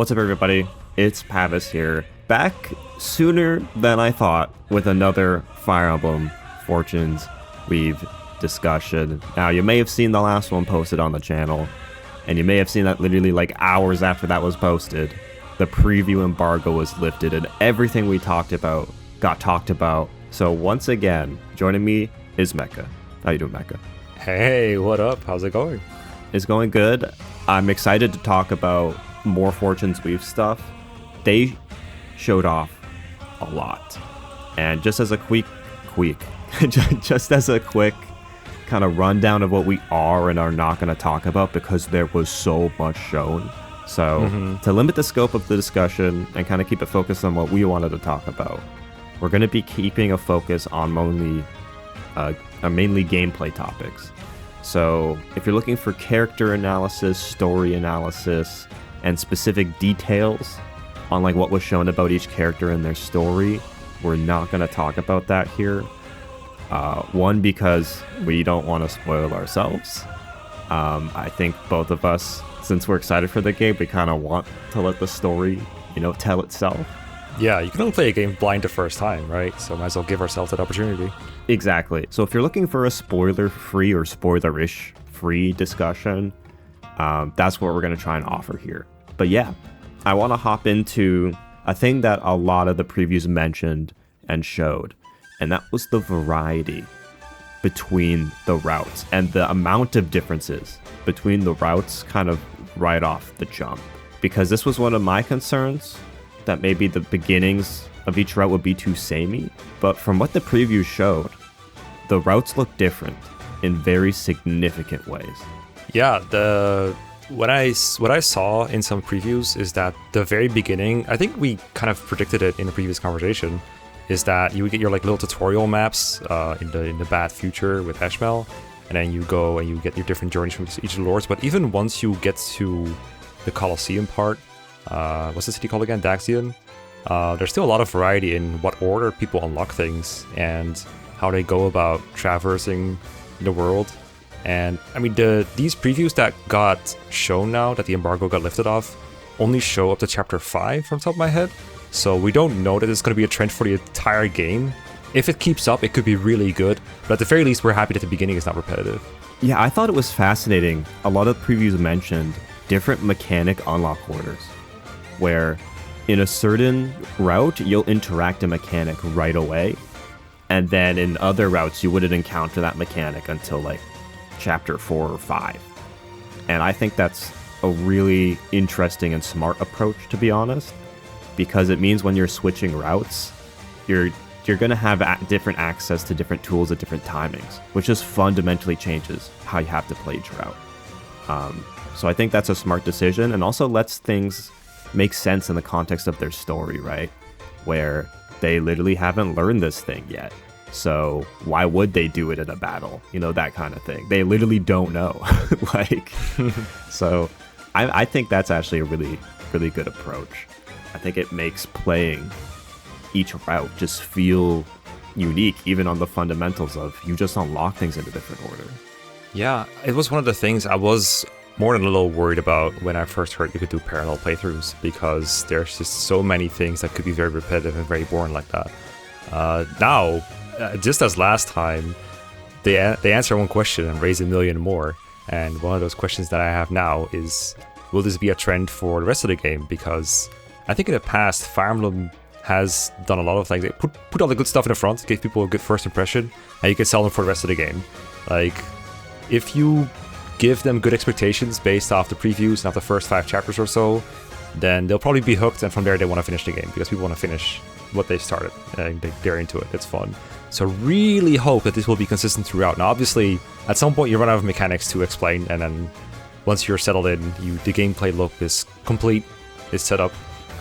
What's up, everybody? It's Pavise here, back sooner than I thought with another Fire Emblem Fortunes Weave discussion. Now, you may have seen the last one posted on the channel, and you may have seen that literally like hours after that was posted, the preview embargo was lifted and everything we talked about got talked about. So once again, joining me is Mecca. How you doing, Mecca? Hey, what up? How's it going? It's going good. I'm excited to talk about more Fortunes Weave stuff. They showed off a lot. And just as a quick kind of rundown of what we are and are not going to talk about, because there was so much shown. So to limit the scope of the discussion and kind of keep it focused on what we wanted to talk about, we're going to be keeping a focus on mainly gameplay topics. So if you're looking for character analysis, story analysis, and specific details on like what was shown about each character and their story, we're not going to talk about that here. One, because we don't want to spoil ourselves. I think both of us, since we're excited for the game, we kind of want to let the story, tell itself. Yeah, you can only play a game blind the first time, right? So might as well give ourselves that opportunity. Exactly. So if you're looking for a spoiler-free or spoiler-ish free discussion, that's what we're going to try and offer here. But yeah, I want to hop into a thing that a lot of the previews mentioned and showed, and that was the variety between the routes and the amount of differences between the routes kind of right off the jump. Because this was one of my concerns, that maybe the beginnings of each route would be too samey, but from what the preview showed, the routes look different in very significant ways. Yeah, what I saw in some previews is that the very beginning, I think we kind of predicted it in the previous conversation, is that you would get your like little tutorial maps in the bad future with Eshmel, and then you go and you get your different journeys from each of the lords. But even once you get to the Colosseum part, what's the city called again? Daxian. There's still a lot of variety in what order people unlock things and how they go about traversing the world. And I mean, these previews that got shown now that the embargo got lifted off only show up to chapter 5 from the top of my head. So we don't know that it's going to be a trend for the entire game. If it keeps up, it could be really good. But at the very least, we're happy that the beginning is not repetitive. Yeah, I thought it was fascinating. A lot of previews mentioned different mechanic unlock orders, where in a certain route, you'll interact a mechanic right away. And then in other routes, you wouldn't encounter that mechanic until like chapter 4 or 5. And I think that's a really interesting and smart approach, to be honest, because it means when you're switching routes, you're going to have different access to different tools at different timings, which just fundamentally changes how you have to play each route. So I think that's a smart decision, and also lets things make sense in the context of their story, right? Where they literally haven't learned this thing yet. So why would they do it in a battle? That kind of thing. They literally don't know. So I think that's actually a really, really good approach. I think it makes playing each route just feel unique, even on the fundamentals of you just unlock things in a different order. Yeah, it was one of the things I was more than a little worried about when I first heard you could do parallel playthroughs, because there's just so many things that could be very repetitive and very boring like that. Now, just as last time, they answer one question and raise a million more. And one of those questions that I have now is, will this be a trend for the rest of the game? Because I think in the past, Fire Emblem has done a lot of things. They put all the good stuff in the front, give people a good first impression, and you can sell them for the rest of the game. Like, if you give them good expectations based off the previews and off the first 5 chapters or so, then they'll probably be hooked, and from there they want to finish the game, because people want to finish what they started, and they're into it. It's fun. So really hope that this will be consistent throughout. Now, obviously, at some point you run out of mechanics to explain, and then once you're settled in, the gameplay loop is complete, it's set up,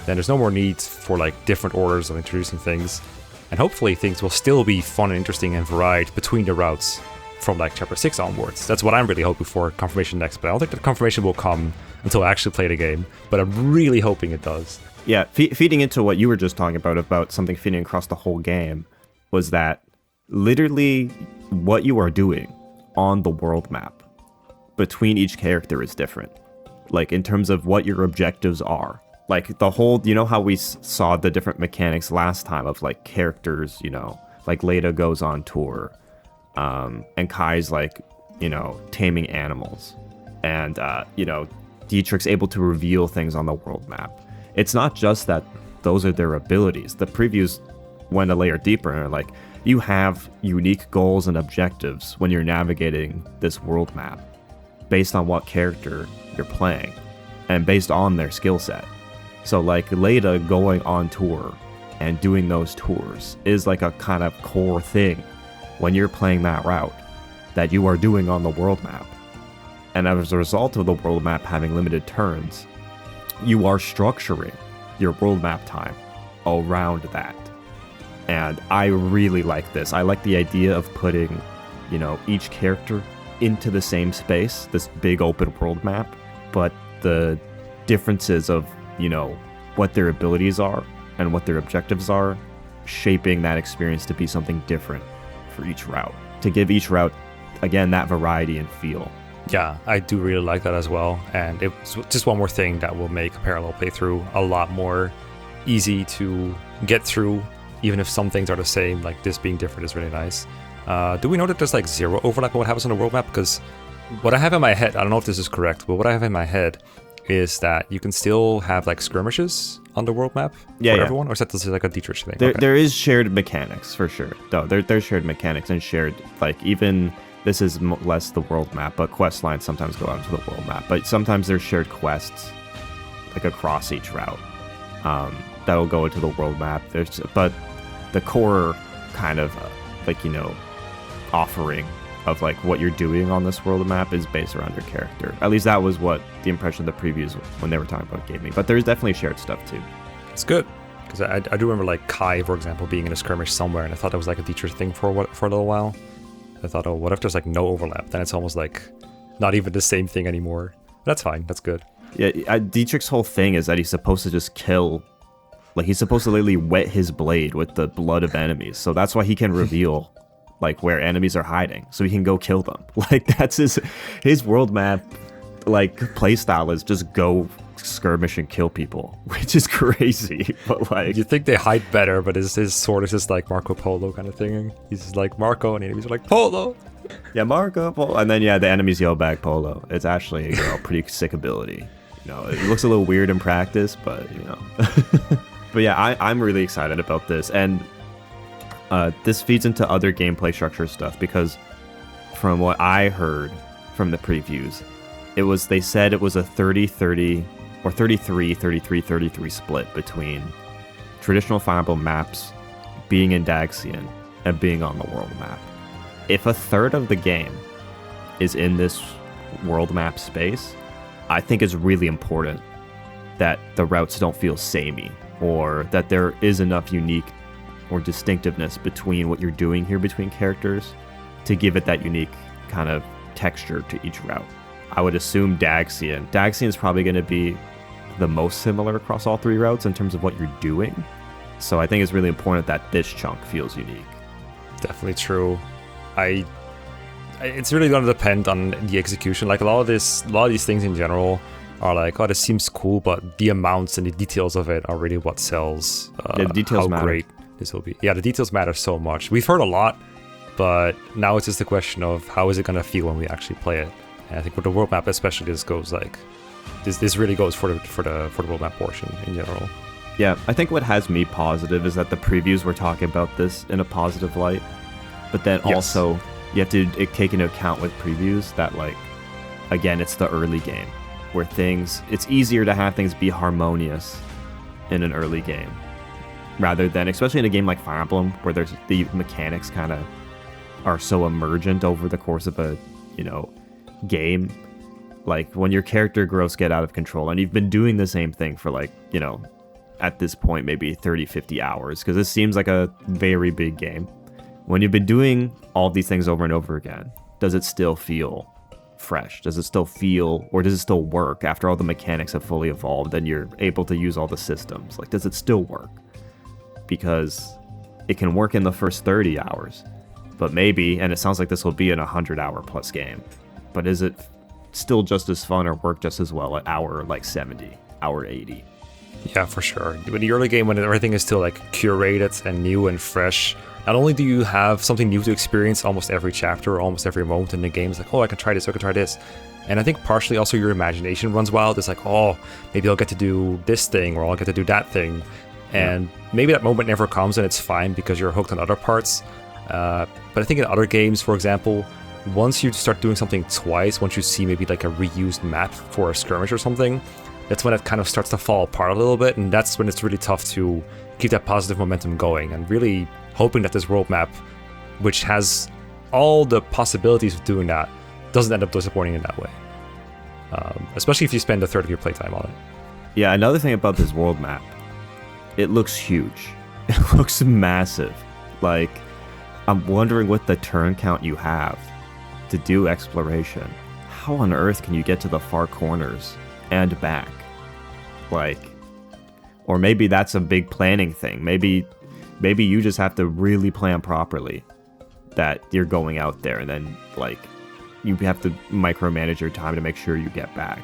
then there's no more need for like different orders of introducing things. And hopefully things will still be fun and interesting and varied between the routes from like chapter 6 onwards. That's what I'm really hoping for confirmation next, but I don't think that confirmation will come until I actually play the game, but I'm really hoping it does. Yeah, feeding into what you were just talking about something feeding across the whole game, was that literally what you are doing on the world map between each character is different. Like in terms of what your objectives are like the whole, you know how we saw the different mechanics last time of like characters, you know, like Leda goes on tour, and Kai's like, you know, taming animals, and you know, Dietrich's able to reveal things on the world map. It's not just that those are their abilities. The previews went a layer deeper and are like, you have unique goals and objectives when you're navigating this world map based on what character you're playing and based on their skill set. So like Leda going on tour and doing those tours is like a kind of core thing when you're playing that route that you are doing on the world map. And as a result of the world map having limited turns, you are structuring your world map time around that. And I really like this. I like the idea of putting, you know, each character into the same space, this big open world map, but the differences of, you know, what their abilities are and what their objectives are, shaping that experience to be something different for each route, to give each route, again, that variety and feel. Yeah, I do really like that as well. And it's just one more thing that will make a parallel playthrough a lot more easy to get through, even if some things are the same, like this being different is really nice. Do we know that there's like zero overlap on what happens on the world map? Because what I have in my head, I don't know if this is correct, but what I have in my head is that you can still have like skirmishes on the world map for everyone, or is that just like a Dietrich thing? There is shared mechanics for sure. No, there's shared mechanics and shared, like, even this is less the world map, but quest lines sometimes go out into the world map. But sometimes there's shared quests like across each route that'll go into the world map. But the core kind of like, you know, offering of like what you're doing on this world map is based around your character. At least that was what the impression of the previews when they were talking about gave me. But there's definitely shared stuff too. It's good, because I do remember like Kai, for example, being in a skirmish somewhere, and I thought that was like a Dietrich thing for a little while. I thought, oh, what if there's like no overlap? Then it's almost like not even the same thing anymore. That's fine. That's good. Yeah, Dietrich's whole thing is that he's supposed to just kill. Like, he's supposed to literally wet his blade with the blood of enemies. So that's why he can reveal like where enemies are hiding, so he can go kill them. Like, that's his world map, like, playstyle is just go skirmish and kill people, which is crazy. But like, you think they hide better, but his sword is just like Marco Polo kind of thing. He's just like Marco, and the enemies are like Polo. Yeah, Marco Polo, and then the enemies yell back Polo. It's actually, you know, pretty sick ability. You know, it looks a little weird in practice, but you know. But yeah, I'm really excited about this, and this feeds into other gameplay structure stuff, because from what I heard from the previews, they said it was a 30-30 or 33-33-33 split between traditional Fire Emblem maps, being in Daxian, and being on the world map. If a third of the game is in this world map space, I think it's really important that the routes don't feel samey, or that there is enough unique or distinctiveness between what you're doing here between characters to give it that unique kind of texture to each route. I would assume Daxian is probably going to be the most similar across all three routes in terms of what you're doing. So I think it's really important that this chunk feels unique. Definitely true. It's really going to depend on the execution. Like a lot of these things in general are like, oh, this seems cool, but the amounts and the details of it are really what sells the details how matter. Great this will be. Yeah, the details matter so much. We've heard a lot, but now it's just a question of how is it going to feel when we actually play it. And I think with the world map especially, this really goes for the world map portion in general. Yeah, I think what has me positive is that the previews were talking about this in a positive light, but then also you have to take into account with previews that, like, again, it's the early game where it's easier to have things be harmonious in an early game rather than, especially in a game like Fire Emblem, where there's the mechanics kind of are so emergent over the course of a, you know, game. Like when your character growths get out of control and you've been doing the same thing for, like, you know, at this point maybe 30-50 hours, because this seems like a very big game. When you've been doing all these things over and over again, does it still feel fresh? Does it still feel, or does it still work after all the mechanics have fully evolved and you're able to use all the systems? Like, does it still work? Because it can work in the first 30 hours, but maybe, and it sounds like this will be an 100-hour plus game, but is it still just as fun or work just as well at hour like 70, hour 80? Yeah, for sure. But the early game, when everything is still like curated and new and fresh, not only do you have something new to experience almost every chapter or almost every moment in the game, it's like, oh, I can try this, I can try this. And I think partially also your imagination runs wild. It's like, oh, maybe I'll get to do this thing or I'll get to do that thing. And maybe that moment never comes and it's fine because you're hooked on other parts. But I think in other games, for example, once you start doing something twice, once you see maybe like a reused map for a skirmish or something, that's when it kind of starts to fall apart a little bit, and that's when it's really tough to keep that positive momentum going, and really hoping that this world map, which has all the possibilities of doing that, doesn't end up disappointing in that way. Especially if you spend a third of your playtime on it. Yeah, another thing about this world map, it looks huge. It looks massive. Like, I'm wondering what the turn count you have to do exploration. How on earth can you get to the far corners and back? Like, or maybe that's a big planning thing. Maybe you just have to really plan properly that you're going out there, and then like you have to micromanage your time to make sure you get back.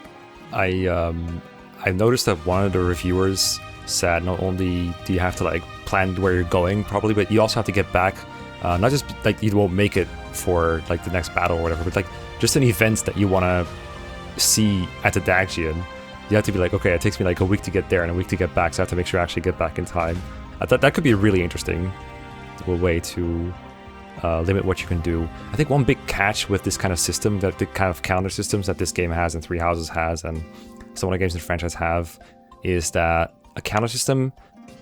I've noticed that one of the reviewers said not only do you have to like plan where you're going properly, but you also have to get back. Not just like you won't make it for like the next battle or whatever, but like just any events that you want to see at the Daxian. You have to be like, okay, it takes me like a week to get there and a week to get back, so I have to make sure I actually get back in time. I thought that could be a really interesting way to limit what you can do. I think one big catch with this kind of system, that the kind of counter systems that this game has and Three Houses has and some of the games in the franchise have, is that a counter system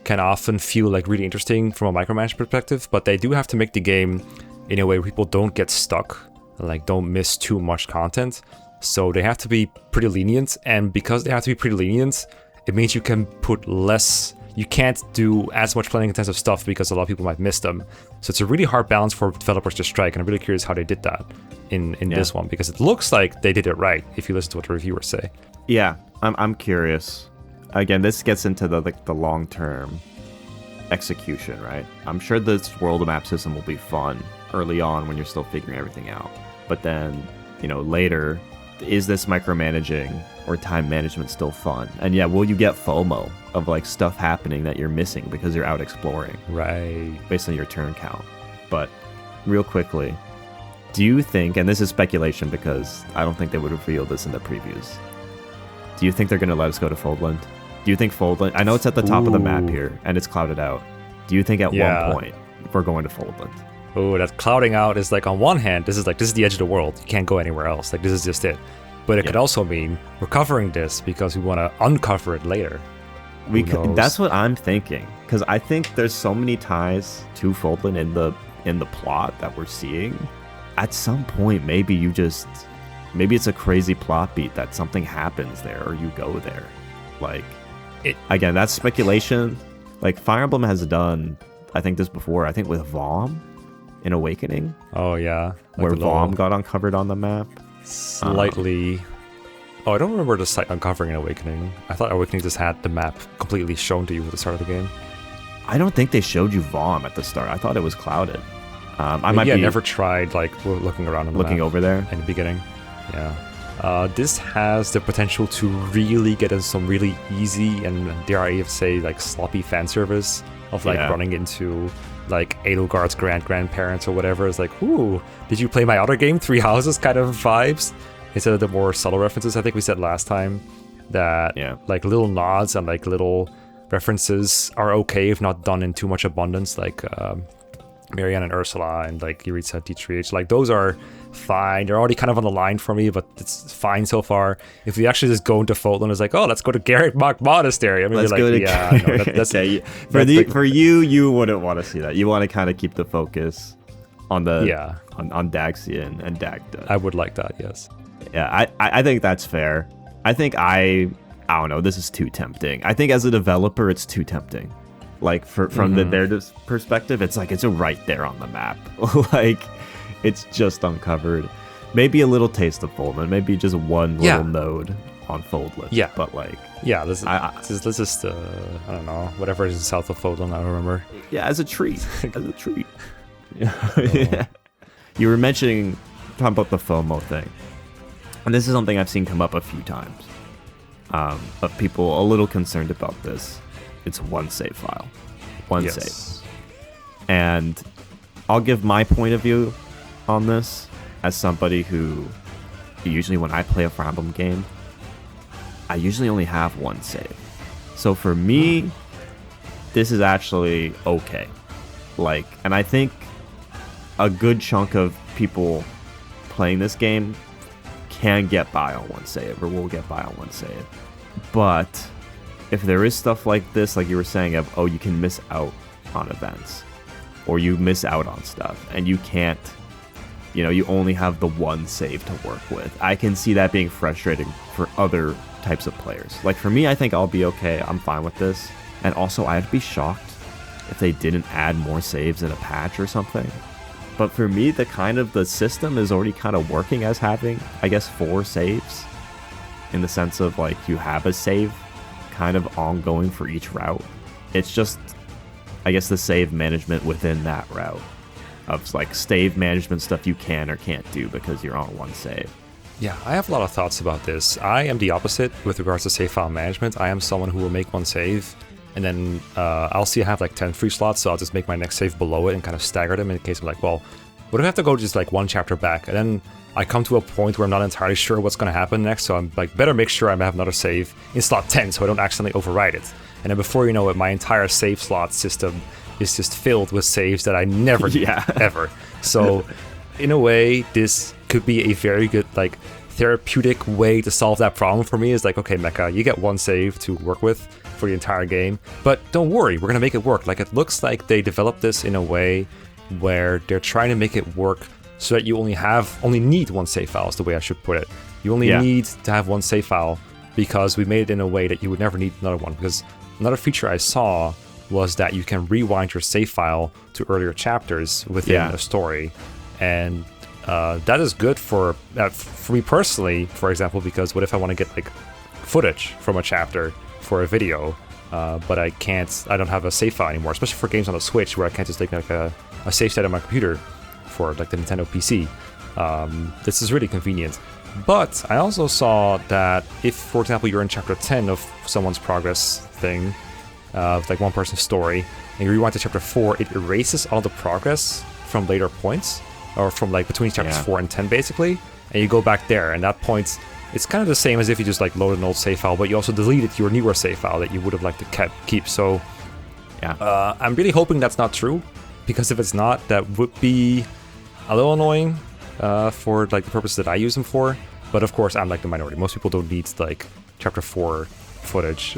can often feel like really interesting from a micromanagement perspective, but they do have to make the game in a way where people don't get stuck, like don't miss too much content. So they have to be pretty lenient, and because they have to be pretty lenient, it means you can put less, you can't do as much planning intensive stuff because a lot of people might miss them. So it's a really hard balance for developers to strike, and I'm really curious how they did that in this one, because it looks like they did it right if you listen to what the reviewers say. Yeah, I'm curious. Again, this gets into the long-term execution, right? I'm sure this world map system will be fun early on when you're still figuring everything out. But then, later, is this micromanaging or time management still fun? And yeah, will you get FOMO of like stuff happening that you're missing because you're out exploring? Right. Based on your turn count. But real quickly, do you think, and this is speculation because I don't think they would reveal this in the previews, do you think they're going to let us go to Foldland? Do you think Foldland, I know it's at the top of the map here and it's clouded out. Do you think at one point we're going to Foldland? Oh, that clouding out is like, on one hand, this is the edge of the world. You can't go anywhere else. Like, this is just it. But it could also mean we're covering this because we want to uncover it later. That's what I'm thinking, because I think there's so many ties to Foldland in the plot that we're seeing. At some point, maybe it's a crazy plot beat that something happens there or you go there. Like, again, that's speculation. Like, Fire Emblem has done, I think, this before. I think with Vom in Awakening. Oh yeah, like where Vom got uncovered on the map. Slightly. I don't remember the site uncovering in Awakening. I thought Awakening just had the map completely shown to you at the start of the game. I don't think they showed you Vom at the start. I thought it was clouded. I never tried like looking around on the looking map over there in the beginning. Yeah. This has the potential to really get us some really easy and, dare I even say, like sloppy fan service of like running into like Edelgard's grandparents or whatever. It's like, ooh, did you play my other game, Three Houses kind of vibes? Instead of the more subtle references. I think we said last time that like little nods and like little references are okay if not done in too much abundance, like Marianne and Ursula and like Yuritsa D3H. Like, those are fine. They're already kind of on the line for me, but it's fine so far. If we actually just go into Foldland, it's like, oh, let's go to Garrett Mock Monastery. I mean, for you wouldn't want to see that. You want to kind of keep the focus on the on Daxian and Dagda. I would like that, yes. Yeah, I think that's fair. I think I don't know, this is too tempting. I think as a developer, it's too tempting. Like, from their perspective, it's like it's right there on the map. Like, it's just uncovered. Maybe a little taste of Foldland. Maybe just one little node on Foldland. Yeah. But like... Yeah, this is I don't know, whatever is south of Foldland, I don't remember. Yeah, as a treat. As a treat. Yeah. You were talking about the FOMO thing. And this is something I've seen come up a few times. But people a little concerned about this. It's one save file. One save. And I'll give my point of view on this as somebody who usually when I play a Fire Emblem game, I usually only have one save. So for me, this is actually okay. Like, and I think a good chunk of people playing this game can get by on one save or will get by on one save. But if there is stuff like this, like you were saying, of, oh, you can miss out on events or you miss out on stuff and you can't, you know, you only have the one save to work with. I can see that being frustrating for other types of players. Like for me, I think I'll be okay. I'm fine with this. And also, I'd be shocked if they didn't add more saves in a patch or something. But for me, the system is already kind of working as having, I guess, 4 saves. In the sense of, like, you have a save kind of ongoing for each route. It's just, I guess, the save management within that route. Of, like, save management stuff you can or can't do because you're on one save. Yeah, I have a lot of thoughts about this. I am the opposite with regards to save file management. I am someone who will make one save, and then I'll see I have like 10 free slots, so I'll just make my next save below it and kind of stagger them in case I'm like, well, what if I have to go just like one chapter back? And then I come to a point where I'm not entirely sure what's going to happen next, so I'm like, better make sure I have another save in slot 10 so I don't accidentally override it. And then before you know it, my entire save slot system is just filled with saves that I never need, ever. So in a way, this could be a very good, like, therapeutic way to solve that problem for me. Is like, okay, Mecha, you get one save to work with for the entire game, but don't worry, we're gonna make it work. Like, it looks like they developed this in a way where they're trying to make it work so that you only need one save file, is the way I should put it. You only need to have one save file because we made it in a way that you would never need another one. Because another feature I saw was that you can rewind your save file to earlier chapters within a story, and that is good for me personally, for example, because what if I want to get like footage from a chapter for a video, but I don't have a save file anymore, especially for games on the Switch where I can't just take like a save state on my computer for like the Nintendo PC. This is really convenient. But I also saw that if, for example, you're in chapter 10 of someone's progress thing, like one person's story, and you rewind to chapter 4, it erases all the progress from later points, or from like between chapters 4 and 10 basically, and you go back there, and that point, it's kind of the same as if you just like loaded an old save file, but you also deleted your newer save file that you would have liked to keep. So I'm really hoping that's not true, because if it's not, that would be a little annoying for like the purpose that I use them for. But of course, I'm like the minority. Most people don't need like chapter 4 footage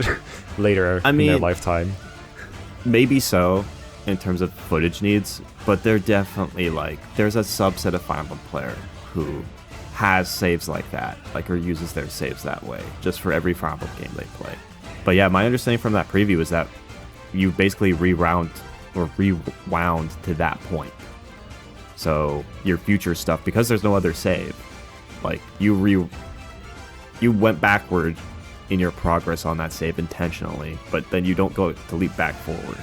later in their lifetime. Maybe so, in terms of footage needs, but they're definitely like, there's a subset of Fire Emblem player who has saves like that, like, or uses their saves that way, just for every Fire Emblem game they play. But yeah, my understanding from that preview is that you basically rewound to that point. So your future stuff, because there's no other save, like you went backward in your progress on that save intentionally, but then you don't go to leap back forward.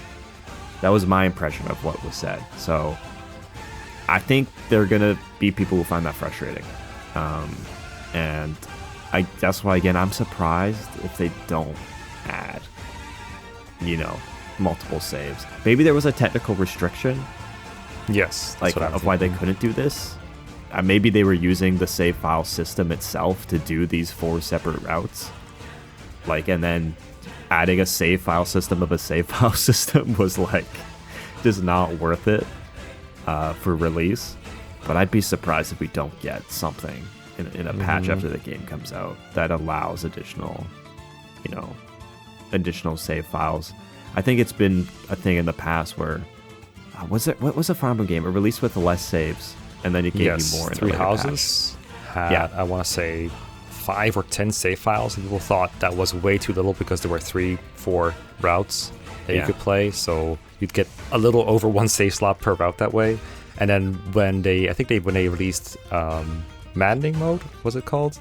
That was my impression of what was said. So I think there are gonna be people who find that frustrating, and that's why, again, I'm surprised if they don't add, multiple saves. Maybe there was a technical restriction. Yes, like of why they couldn't do this. Maybe they were using the save file system itself to do these 4 separate routes. Like, and then adding a save file system of a save file system was like just not worth it for release. But I'd be surprised if we don't get something in a patch after the game comes out that allows additional save files. I think it's been a thing in the past where what was a Fire Emblem game? It released with less saves, and then it gave you more in Three Houses had, I want to say, 5 or 10 save files, and people thought that was way too little because there were 3-4 routes that you could play, so you'd get a little over 1 save slot per route that way. And then when they released Maddening Mode, was it called?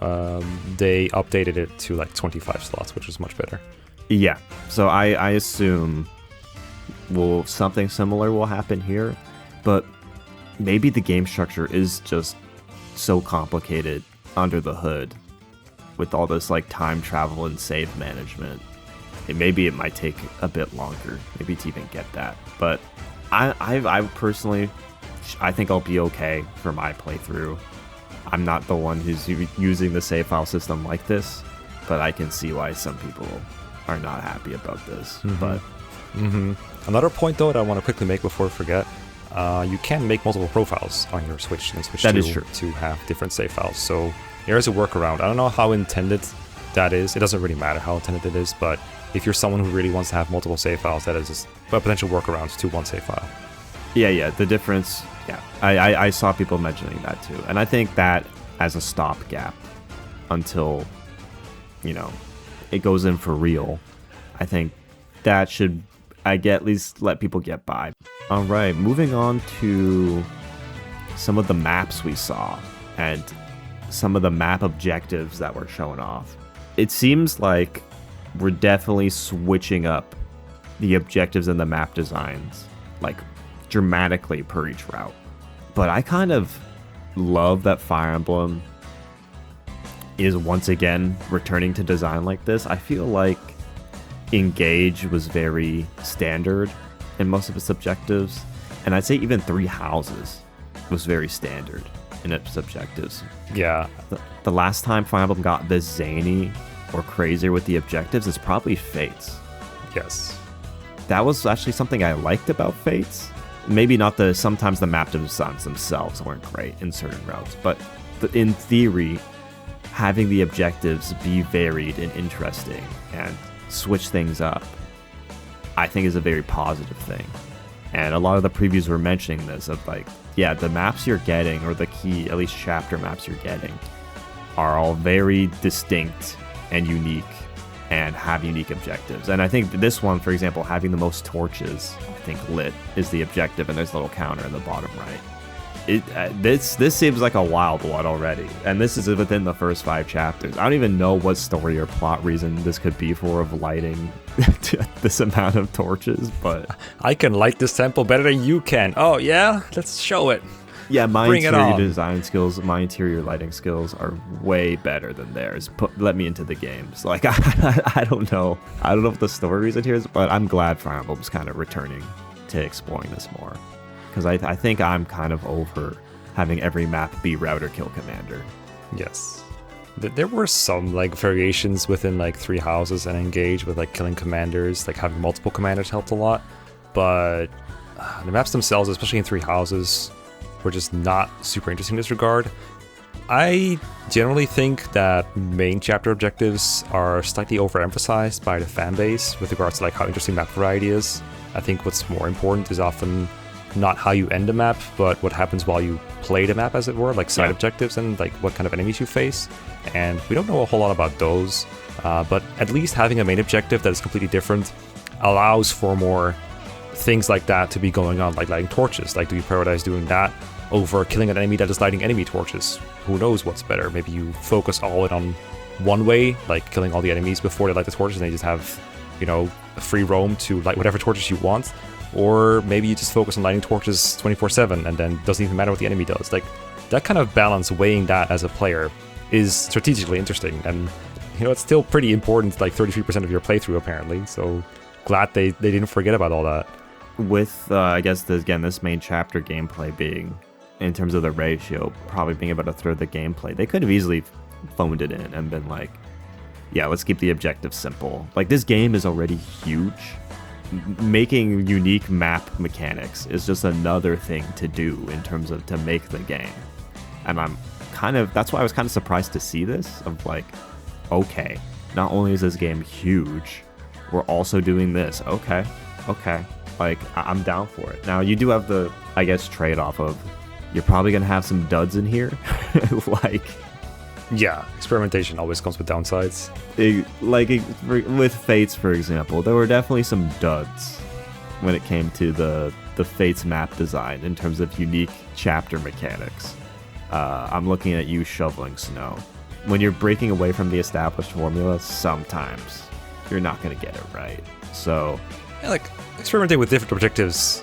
They updated it to like 25 slots, which was much better. Yeah, so I assume something similar will happen here, but maybe the game structure is just so complicated under the hood with all this like time travel and save management, maybe it might take a bit longer, maybe to even get that. But I personally, I think I'll be okay for my playthrough. I'm not the one who's using the save file system like this, but I can see why some people are not happy about this. But another point though that I want to quickly make before I forget, you can make multiple profiles on your Switch and Switch 2 to have different save files. So there's a workaround. I don't know how intended that is. It doesn't really matter how intended it is, but if you're someone who really wants to have multiple save files, that is just a potential workaround to one save file. Yeah, the difference, I saw people mentioning that too. And I think that as a stopgap until, it goes in for real, I think that should, at least let people get by. All right, moving on to some of the maps we saw and some of the map objectives that were shown off. It seems like we're definitely switching up the objectives and the map designs, like dramatically per each route. But I kind of love that Fire Emblem is once again returning to design like this. I feel like Engage was very standard in most of its objectives, and I'd say even Three Houses was very standard in its objectives. Yeah. The last time Fire Emblem got this zany or crazier with the objectives is probably Fates. Yes. That was actually something I liked about Fates. Maybe not sometimes the map designs themselves weren't great in certain routes, but in theory, having the objectives be varied and interesting and switch things up, I think is a very positive thing. And a lot of the previews were mentioning this of like, the maps you're getting, or the key, at least chapter maps you're getting, are all very distinct and unique and have unique objectives. And I think this one, for example, having the most torches, I think lit is the objective, and there's a little counter in the bottom right. This seems like a wild one already, and this is within the first 5 chapters. I don't even know what story or plot reason this could be for of lighting this amount of torches, but I can light this temple better than you can. Oh yeah, let's show it. Yeah, my interior design skills, my interior lighting skills are way better than theirs. Let me into the games. Like I don't know what the story reason here is, but I'm glad Fire Emblem's kind of returning to exploring this more. Because I think I'm kind of over having every map be route or kill commander. Yes. There were some like variations within like Three Houses and Engage with like killing commanders, like having multiple commanders helped a lot. But the maps themselves, especially in Three Houses, were just not super interesting in this regard. I generally think that main chapter objectives are slightly overemphasized by the fan base with regards to like how interesting map variety is. I think what's more important is often not how you end a map, but what happens while you play the map, as it were, like side objectives and like what kind of enemies you face. And we don't know a whole lot about those, but at least having a main objective that is completely different allows for more things like that to be going on, like lighting torches. Like, do you prioritize doing that over killing an enemy that is lighting enemy torches? Who knows what's better? Maybe you focus all in on one way, like killing all the enemies before they light the torches, and they just have, free roam to light whatever torches you want. Or maybe you just focus on lighting torches 24/7 and then doesn't even matter what the enemy does. Like, that kind of balance, weighing that as a player, is strategically interesting. And, it's still pretty important, like 33% of your playthrough apparently. So glad they didn't forget about all that. With, I guess, this main chapter gameplay being, in terms of the ratio, probably being about a third of the gameplay, they could have easily phoned it in and been like, let's keep the objective simple. Like, this game is already huge. Making unique map mechanics is just another thing to do in terms of to make the game. And that's why I was kind of surprised to see this, of like, okay, not only is this game huge, we're also doing this. Okay. Like, I'm down for it. Now, you do have the, I guess, trade-off of you're probably going to have some duds in here. Yeah, experimentation always comes with downsides. With Fates, for example, there were definitely some duds when it came to the Fates map design in terms of unique chapter mechanics. I'm looking at you shoveling snow. When you're breaking away from the established formula, sometimes you're not going to get it right. So, like, experimenting with different objectives,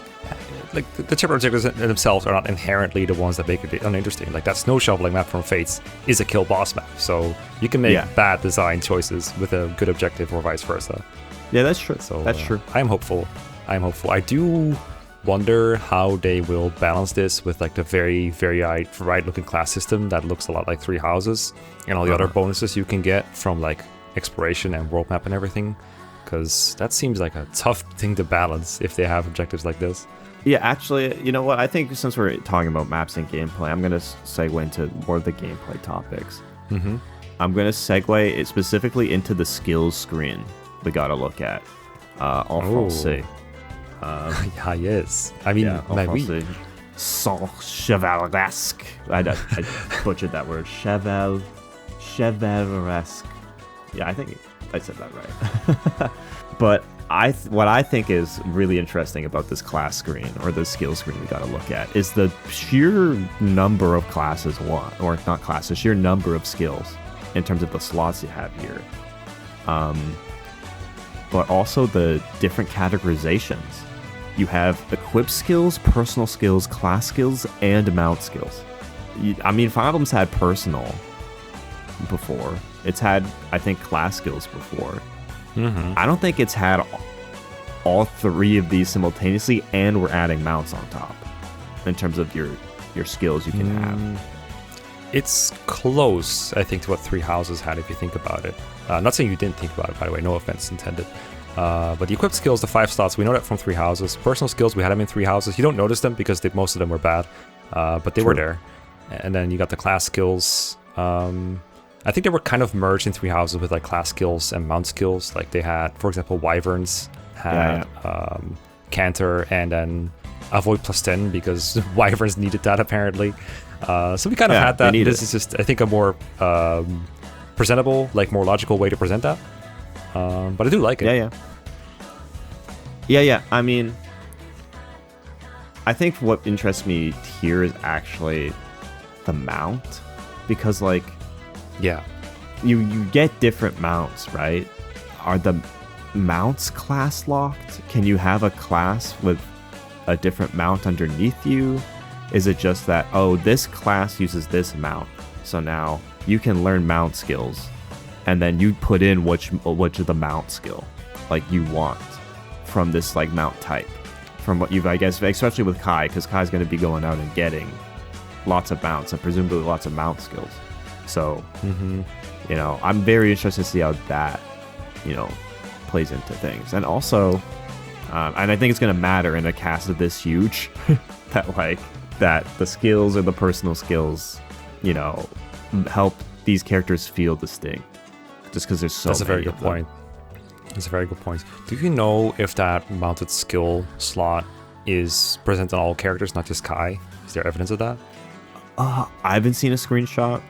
like the chapter objectives in themselves are not inherently the ones that make it uninteresting. Like that snow shoveling map from Fates is a kill boss map, so you can make bad design choices with a good objective or vice versa. Yeah, that's true. So that's true. I'm hopeful. I do wonder how they will balance this with like the very varied looking class system that looks a lot like Three Houses and all the other bonuses you can get from like exploration and world map and everything, because that seems like a tough thing to balance if they have objectives like this. Yeah, actually, you know what? I think since we're talking about maps and gameplay, I'm going to segue into more of the gameplay topics. Mm-hmm. I'm going to segue it specifically into the skills screen we got to look at. En français. Yeah, yes. I mean, oui. Sans chevaleresque. I butchered that word. Chevaleresque. Yeah, I think I said that right. But what I think is really interesting about this class screen, or the skill screen we got to look at, is the sheer number of classes or not classes, sheer number of skills in terms of the slots you have here. But also the different categorizations. You have equip skills, personal skills, class skills, and mount skills. Fire Emblem's had personal before. It's had, I think, class skills before. Mm-hmm. I don't think it's had all three of these simultaneously, and we're adding mounts on top in terms of your skills you can have. It's close, I think, to what Three Houses had, if you think about it. Not saying you didn't think about it, by the way, no offense intended. But the equipped skills, the 5 slots, we know that from Three Houses. Personal skills, we had them in Three Houses. You don't notice them because most of them were bad, but they were there. And then you got the class skills. I think they were kind of merged in Three Houses with like class skills and mount skills. Like they had, for example, Wyverns had Canter, and then Avoid +10 because Wyverns needed that apparently. So we kind of had that. This is just, I think, a more presentable, like more logical way to present that. But I do like it. Yeah. I mean, I think what interests me here is actually the mount, because like, you get different mounts, right? Are the mounts class locked? Can you have a class with a different mount underneath you? Is it just that, oh, this class uses this mount, so now you can learn mount skills, and then you put in which of the mount skill like you want from this like mount type, from what you've, I guess, especially with Kai, because Kai's going to be going out and getting lots of mounts and presumably lots of mount skills. So, you know, I'm very interested to see how that, you know, plays into things. And also, and I think it's going to matter in a cast of this huge that the skills or the personal skills, you know, help these characters feel distinct. Just because there's so many. That's a very good point. That's a very good point. Do you know if that mounted skill slot is present on all characters, not just Kai? Is there evidence of that? I haven't seen a screenshot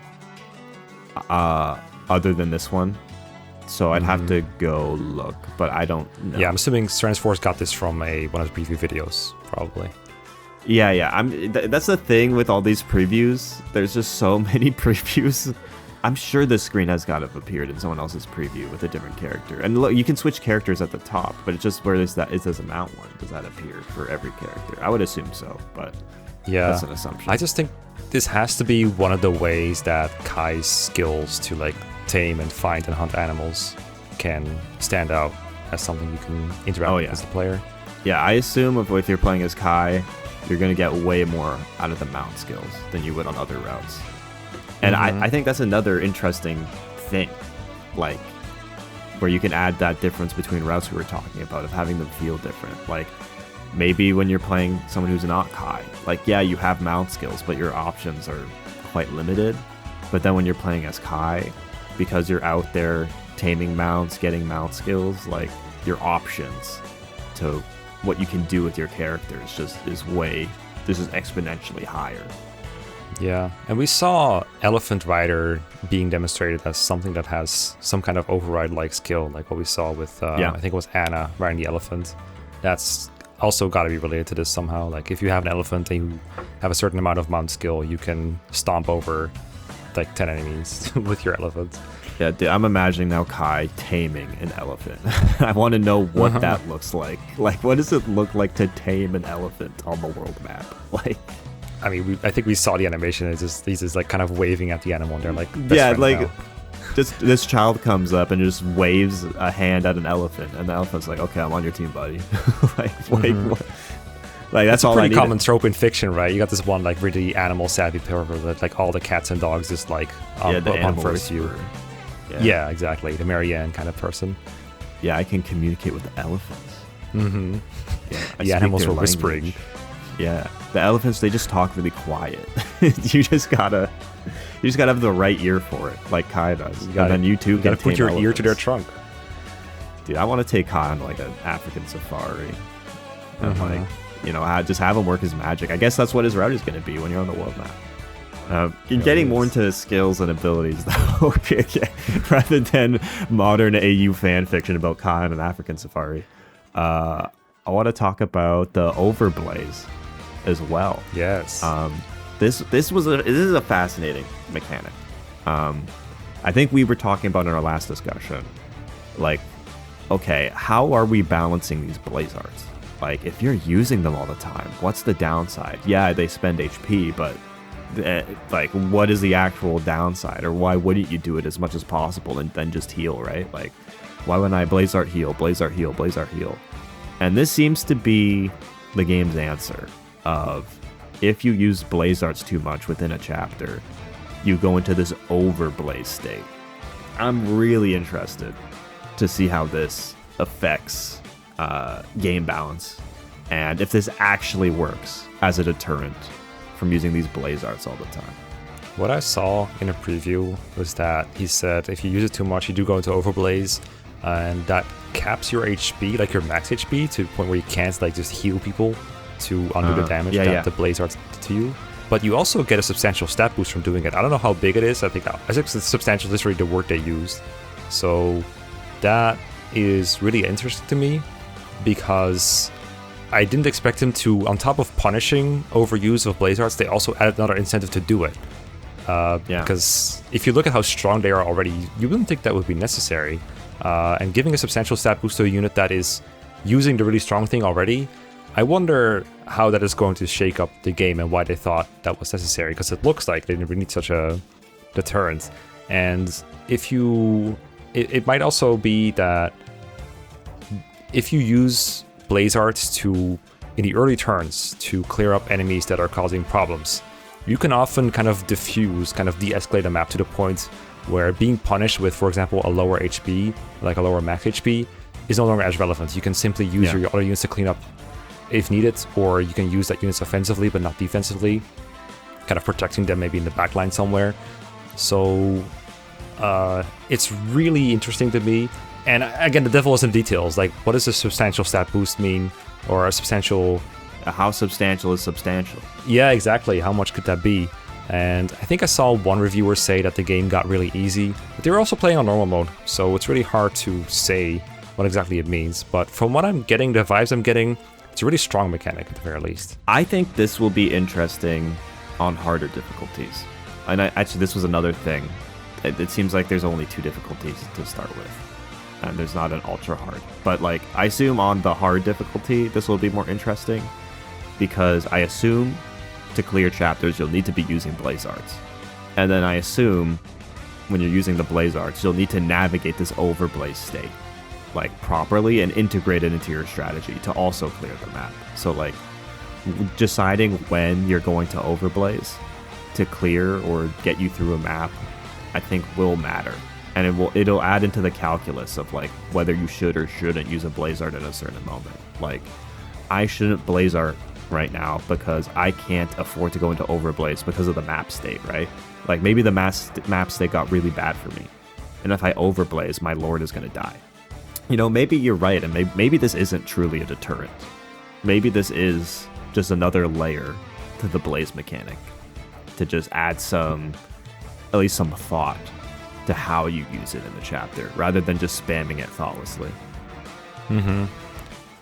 other than this one, so I'd have to go look, but I don't know. Yeah, I'm assuming Transforce got this from one of the preview videos, probably. Yeah. That's the thing with all these previews. There's just so many previews. I'm sure this screen has got to have appeared in someone else's preview with a different character. And look, you can switch characters at the top, but it's just where is a mount one? Does that appear for every character? I would assume so, but that's an assumption. I just think this has to be one of the ways that Kai's skills to like tame and find and hunt animals can stand out as something you can interact with as a player. Yeah, I assume if you're playing as Kai, you're going to get way more out of the mount skills than you would on other routes. And I think that's another interesting thing, like, where you can add that difference between routes we were talking about, of having them feel different. Like, maybe when you're playing someone who's not Kai, like, yeah, you have mount skills, but your options are quite limited. But then when you're playing as Kai, because you're out there taming mounts, getting mount skills, like, your options to what you can do with your character is exponentially higher. Yeah, and we saw Elephant Rider being demonstrated as something that has some kind of override-like skill, like what we saw with, I think it was Anna riding the elephant. That's also got to be related to this somehow. Like, if you have an elephant and you have a certain amount of mount skill, you can stomp over, like, 10 enemies with your elephant. Yeah, dude, I'm imagining now Kai taming an elephant. I want to know what that looks like. Like, what does it look like to tame an elephant on the world map? Like, I mean, I think we saw the animation. It's just he's just like kind of waving at the animal, and they're like, yeah, like, now. Just this child comes up and just waves a hand at an elephant, and the elephant's like, "Okay, I'm on your team, buddy." like, what? Like that's all. Pretty common trope in fiction, right? You got this one like really animal savvy pervert that like all the cats and dogs just like the animal first you. Yeah, exactly. The Marianne kind of person. Yeah, I can communicate with the elephants. Mm-hmm. Yeah, the animals were whispering. Yeah, the elephants, they just talk really quiet. you just gotta have the right ear for it, like Kai does. And then you too gotta put your ear to their trunk. Dude, I want to take Kai on like an African safari. And like, you know, just have him work his magic. I guess that's what his route is going to be when you're on the world map. Getting more into skills and abilities, though, rather than modern AU fan fiction about Kai on an African safari, I want to talk about the Overblaze as well. Yes. This is a fascinating mechanic. I think we were talking about in our last discussion, like, okay, how are we balancing these blaze arts? Like, if you're using them all the time, what's the downside? Yeah, they spend HP, but like, what is the actual downside? Or why wouldn't you do it as much as possible and then just heal, right? Like, why wouldn't I blaze art heal, blaze art heal, blaze art heal? And this seems to be the game's answer of, if you use blaze arts too much within a chapter, you go into this overblaze state. I'm really interested to see how this affects game balance, and if this actually works as a deterrent from using these blaze arts all the time. What I saw in a preview was that he said if you use it too much, you do go into Overblaze, and that caps your HP, like your max HP, to the point where you can't like just heal people to undo the damage that the blaze arts did to you. But you also get a substantial stat boost from doing it. I don't know how big it is. I think it's substantial. Literally the word they used. So that is really interesting to me, because I didn't expect him to, on top of punishing overuse of blaze arts, they also added another incentive to do it. Because if you look at how strong they are already, you wouldn't think that would be necessary. And giving a substantial stat boost to a unit that is using the really strong thing already, I wonder how that is going to shake up the game and why they thought that was necessary, because it looks like they didn't really need such a deterrent. And if you... It might also be that if you use blaze arts in the early turns to clear up enemies that are causing problems, you can often kind of de-escalate a map to the point where being punished with, for example, a lower HP, like a lower max HP, is no longer as relevant. You can simply use your other units to clean up if needed, or you can use that units offensively but not defensively, kind of protecting them maybe in the backline somewhere. So it's really interesting to me. And again, the devil is in details. Like, what does a substantial stat boost mean? Or a substantial... How substantial is substantial? Yeah, exactly. How much could that be? And I think I saw one reviewer say that the game got really easy, but they were also playing on normal mode, so it's really hard to say what exactly it means. But from what I'm getting, the vibes I'm getting, it's a really strong mechanic at the very least. I think this will be interesting on harder difficulties. And actually, this was another thing. It seems like there's only 2 difficulties to start with. And there's not an ultra hard. But like, I assume on the hard difficulty, this will be more interesting, because I assume to clear chapters, you'll need to be using blaze arts. And then I assume when you're using the blaze arts, you'll need to navigate this overblaze state, like, properly and integrate it into your strategy to also clear the map. So like, deciding when you're going to overblaze to clear or get you through a map, I think will matter. And it'll add into the calculus of like whether you should or shouldn't use a blaze art at a certain moment. Like, I shouldn't blaze art right now because I can't afford to go into Overblaze because of the map state, right? Like, maybe the map state got really bad for me, and if I Overblaze, my lord is going to die. You know, maybe you're right, and maybe this isn't truly a deterrent. Maybe this is just another layer to the blaze mechanic to just add at least some thought to how you use it in the chapter, rather than just spamming it thoughtlessly. Mm-hmm.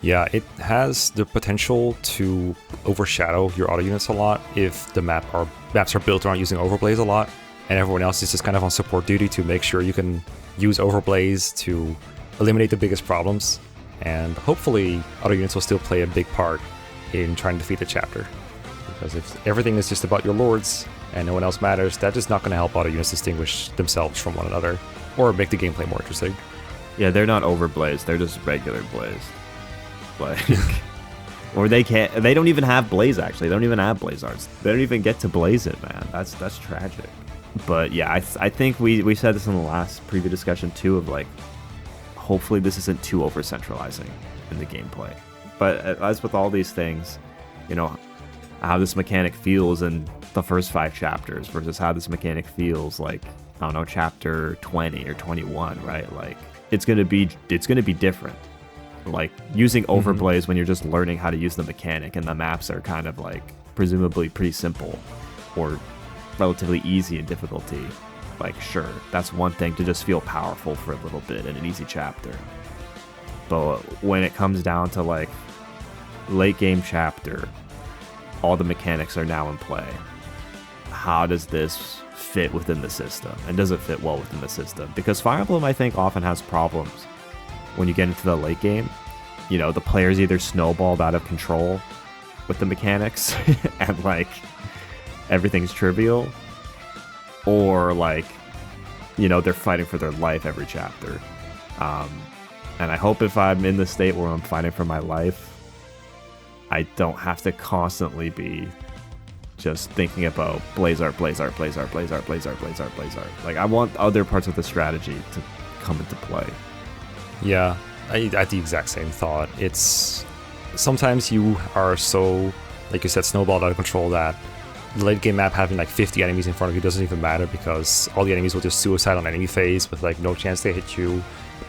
Yeah, it has the potential to overshadow your auto units a lot if the maps are built around using Overblaze a lot. and everyone else is just kind of on support duty to make sure you can use Overblaze to eliminate the biggest problems, and hopefully other units will still play a big part in trying to defeat the chapter. Because if everything is just about your lords and no one else matters, that is not going to help other units distinguish themselves from one another or make the gameplay more interesting. Yeah, they're not Overblaze, they're just regular Blaze. Like, or they don't even have Blaze, actually. They don't even have Blaze Arts. They don't even get to Blaze it, man. That's tragic. But yeah, I think we said this in the last preview discussion too, of like, hopefully this isn't too over-centralizing in the gameplay. But as with all these things, you know, how this mechanic feels in the first 5 chapters versus how this mechanic feels like, I don't know, chapter 20 or 21, right? Like, it's gonna be different. Like, using Overblaze when you're just learning how to use the mechanic and the maps are kind of like presumably pretty simple or relatively easy in difficulty, like, sure, that's one thing to just feel powerful for a little bit in an easy chapter. But when it comes down to like late game chapter, all the mechanics are now in play. How does this fit within the system? And does it fit well within the system? Because Fire Emblem, I think, often has problems when you get into the late game. You know, the player's either snowballed out of control with the mechanics and like everything's trivial, or like, you know, they're fighting for their life every chapter. And I hope if I'm in the state where I'm fighting for my life, I don't have to constantly be just thinking about Blaze Art. Like, I want other parts of the strategy to come into play. Yeah, I had the exact same thought. It's sometimes you are so, like you said, snowballed out of control that the late game map having like 50 enemies in front of you doesn't even matter, because all the enemies will just suicide on enemy phase with like no chance to hit you,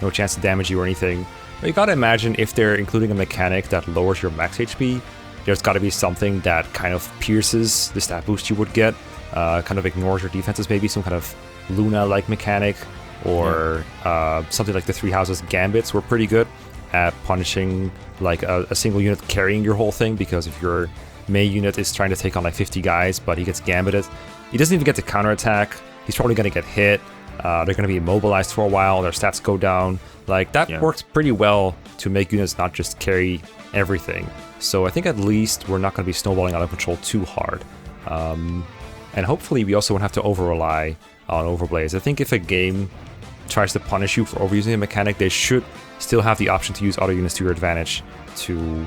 no chance to damage you or anything. But you gotta imagine, if they're including a mechanic that lowers your max HP, there's gotta be something that kind of pierces the stat boost you would get, kind of ignores your defenses, maybe some kind of Luna-like mechanic, or something like the Three Houses Gambits were pretty good at punishing like a single unit carrying your whole thing, because if your main unit is trying to take on like 50 guys but he gets gambited, he doesn't even get to counterattack, he's probably going to get hit, they're going to be immobilized for a while, their stats go down. Like, that works pretty well to make units not just carry everything. So I think at least we're not going to be snowballing out of control too hard. And hopefully we also won't have to over-rely on Overblaze. I think if a game tries to punish you for overusing a mechanic, they should still have the option to use auto units to your advantage to,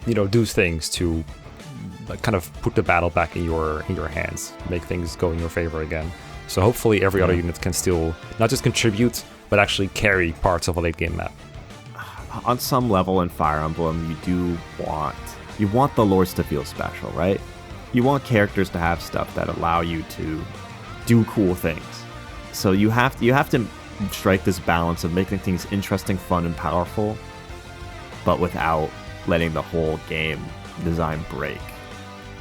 you know, do things to kind of put the battle back in your hands, make things go in your favor again. So hopefully every auto unit can still not just contribute, but actually carry parts of a late game map. On some level in Fire Emblem, you want the lords to feel special, right? You want characters to have stuff that allow you to do cool things. So you have to strike this balance of making things interesting, fun, and powerful, but without letting the whole game design break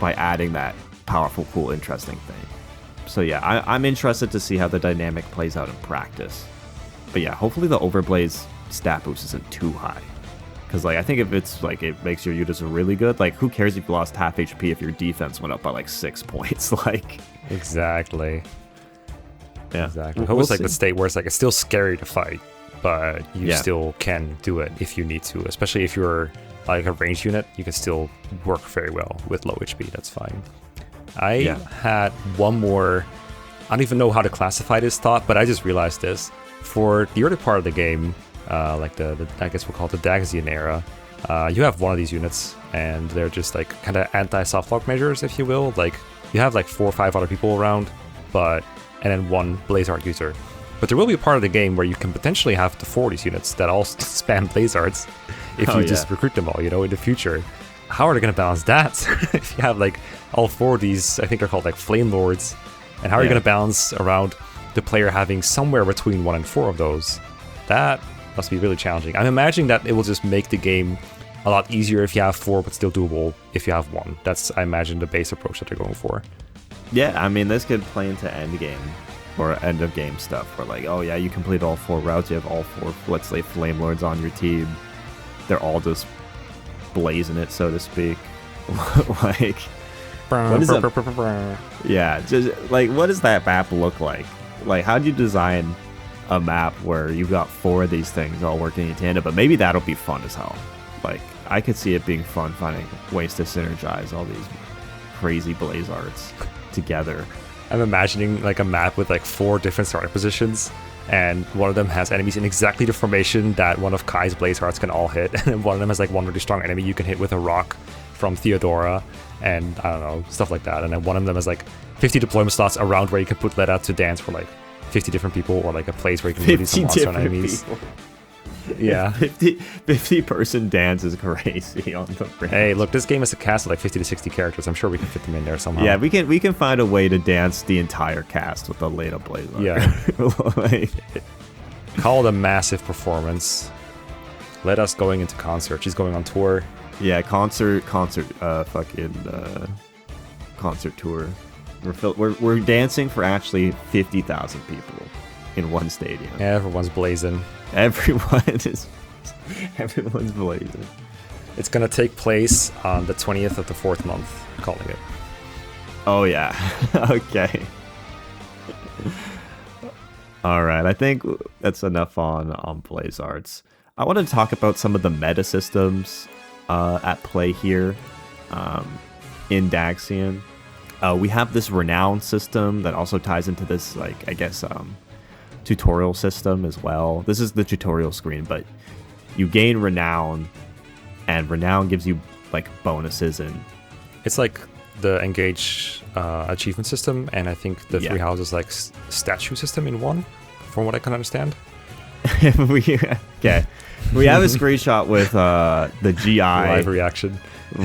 by adding that powerful, cool, interesting thing. So yeah, I'm interested to see how the dynamic plays out in practice. But yeah, hopefully the Overblaze stat boost isn't too high. Because like, I think if it's like, it makes your units really good, like, who cares if you lost half HP if your defense went up by like 6 points? Like, exactly. Yeah, exactly. I hope it's like the state where it's like, it's still scary to fight, but you still can do it if you need to. Especially if you're like a ranged unit, you can still work very well with low HP. That's fine. I had one more. I don't even know how to classify this thought, but I just realized this. For the early part of the game, like the I guess we'll call it the Dagazian era, you have one of these units, and they're just like kind of anti-softlock measures, if you will. Like, you have like 4 or 5 other people around, and then one Blaze Art user. But there will be a part of the game where you can potentially have the 4 of these units that all spam Blaze Arts if you just recruit them all, you know, in the future. How are they going to balance that? If you have like all 4 of these, I think they're called like Flame Lords, and how are you going to balance around the player having somewhere between 1 and 4 of those? That must be really challenging. I'm imagining that it will just make the game a lot easier if you have 4, but still doable if you have 1. That's, I imagine, the base approach that they're going for. Yeah, I mean, this could play into end game or end of game stuff where like, oh yeah, you complete all 4 routes, you have all 4, let's say, Flame Lords on your team. They're all just blazing it, so to speak. Like, What is Yeah, just like what does that map look like? Like, how do you design a map where you've got 4 of these things all working in tandem? But maybe that'll be fun as hell. Like, I could see it being fun finding ways to synergize all these crazy blaze arts together. I'm imagining like a map with like 4 different starting positions, and one of them has enemies in exactly the formation that one of Kai's blaze arts can all hit, and then one of them has like one really strong enemy you can hit with a rock from Theodora, and I don't know, stuff like that. And then one of them has like 50 deployment slots around where you can put Let Out to dance for like 50 different people, or like a place where you can release some monster enemies. People. Yeah. 50 person dance is crazy on the range. Hey, look, this game is a cast of like 50 to 60 characters. I'm sure we can fit them in there somehow. Yeah, we can find a way to dance the entire cast with the Leda Blazer. Yeah. Like, Call it a massive performance. Let us going into concert. She's going on tour. yeah, concert tour. We're dancing for actually 50,000 people in one stadium. Yeah, everyone's blazing. Everyone's blazing. It's gonna take place on the 20th of the 4th month. I'm calling it. Oh yeah. Okay. All right. I think that's enough on Blaze Arts. I want to talk about some of the meta systems at play here in Daxian. We have this Renown system that also ties into this, like, I guess, tutorial system as well. This is the tutorial screen, but you gain Renown, and Renown gives you, like, bonuses and... It's like the Engage achievement system, and I think the 3 houses, like, statue system in one, from what I can understand. Okay. We have a screenshot with the GI. Live reaction.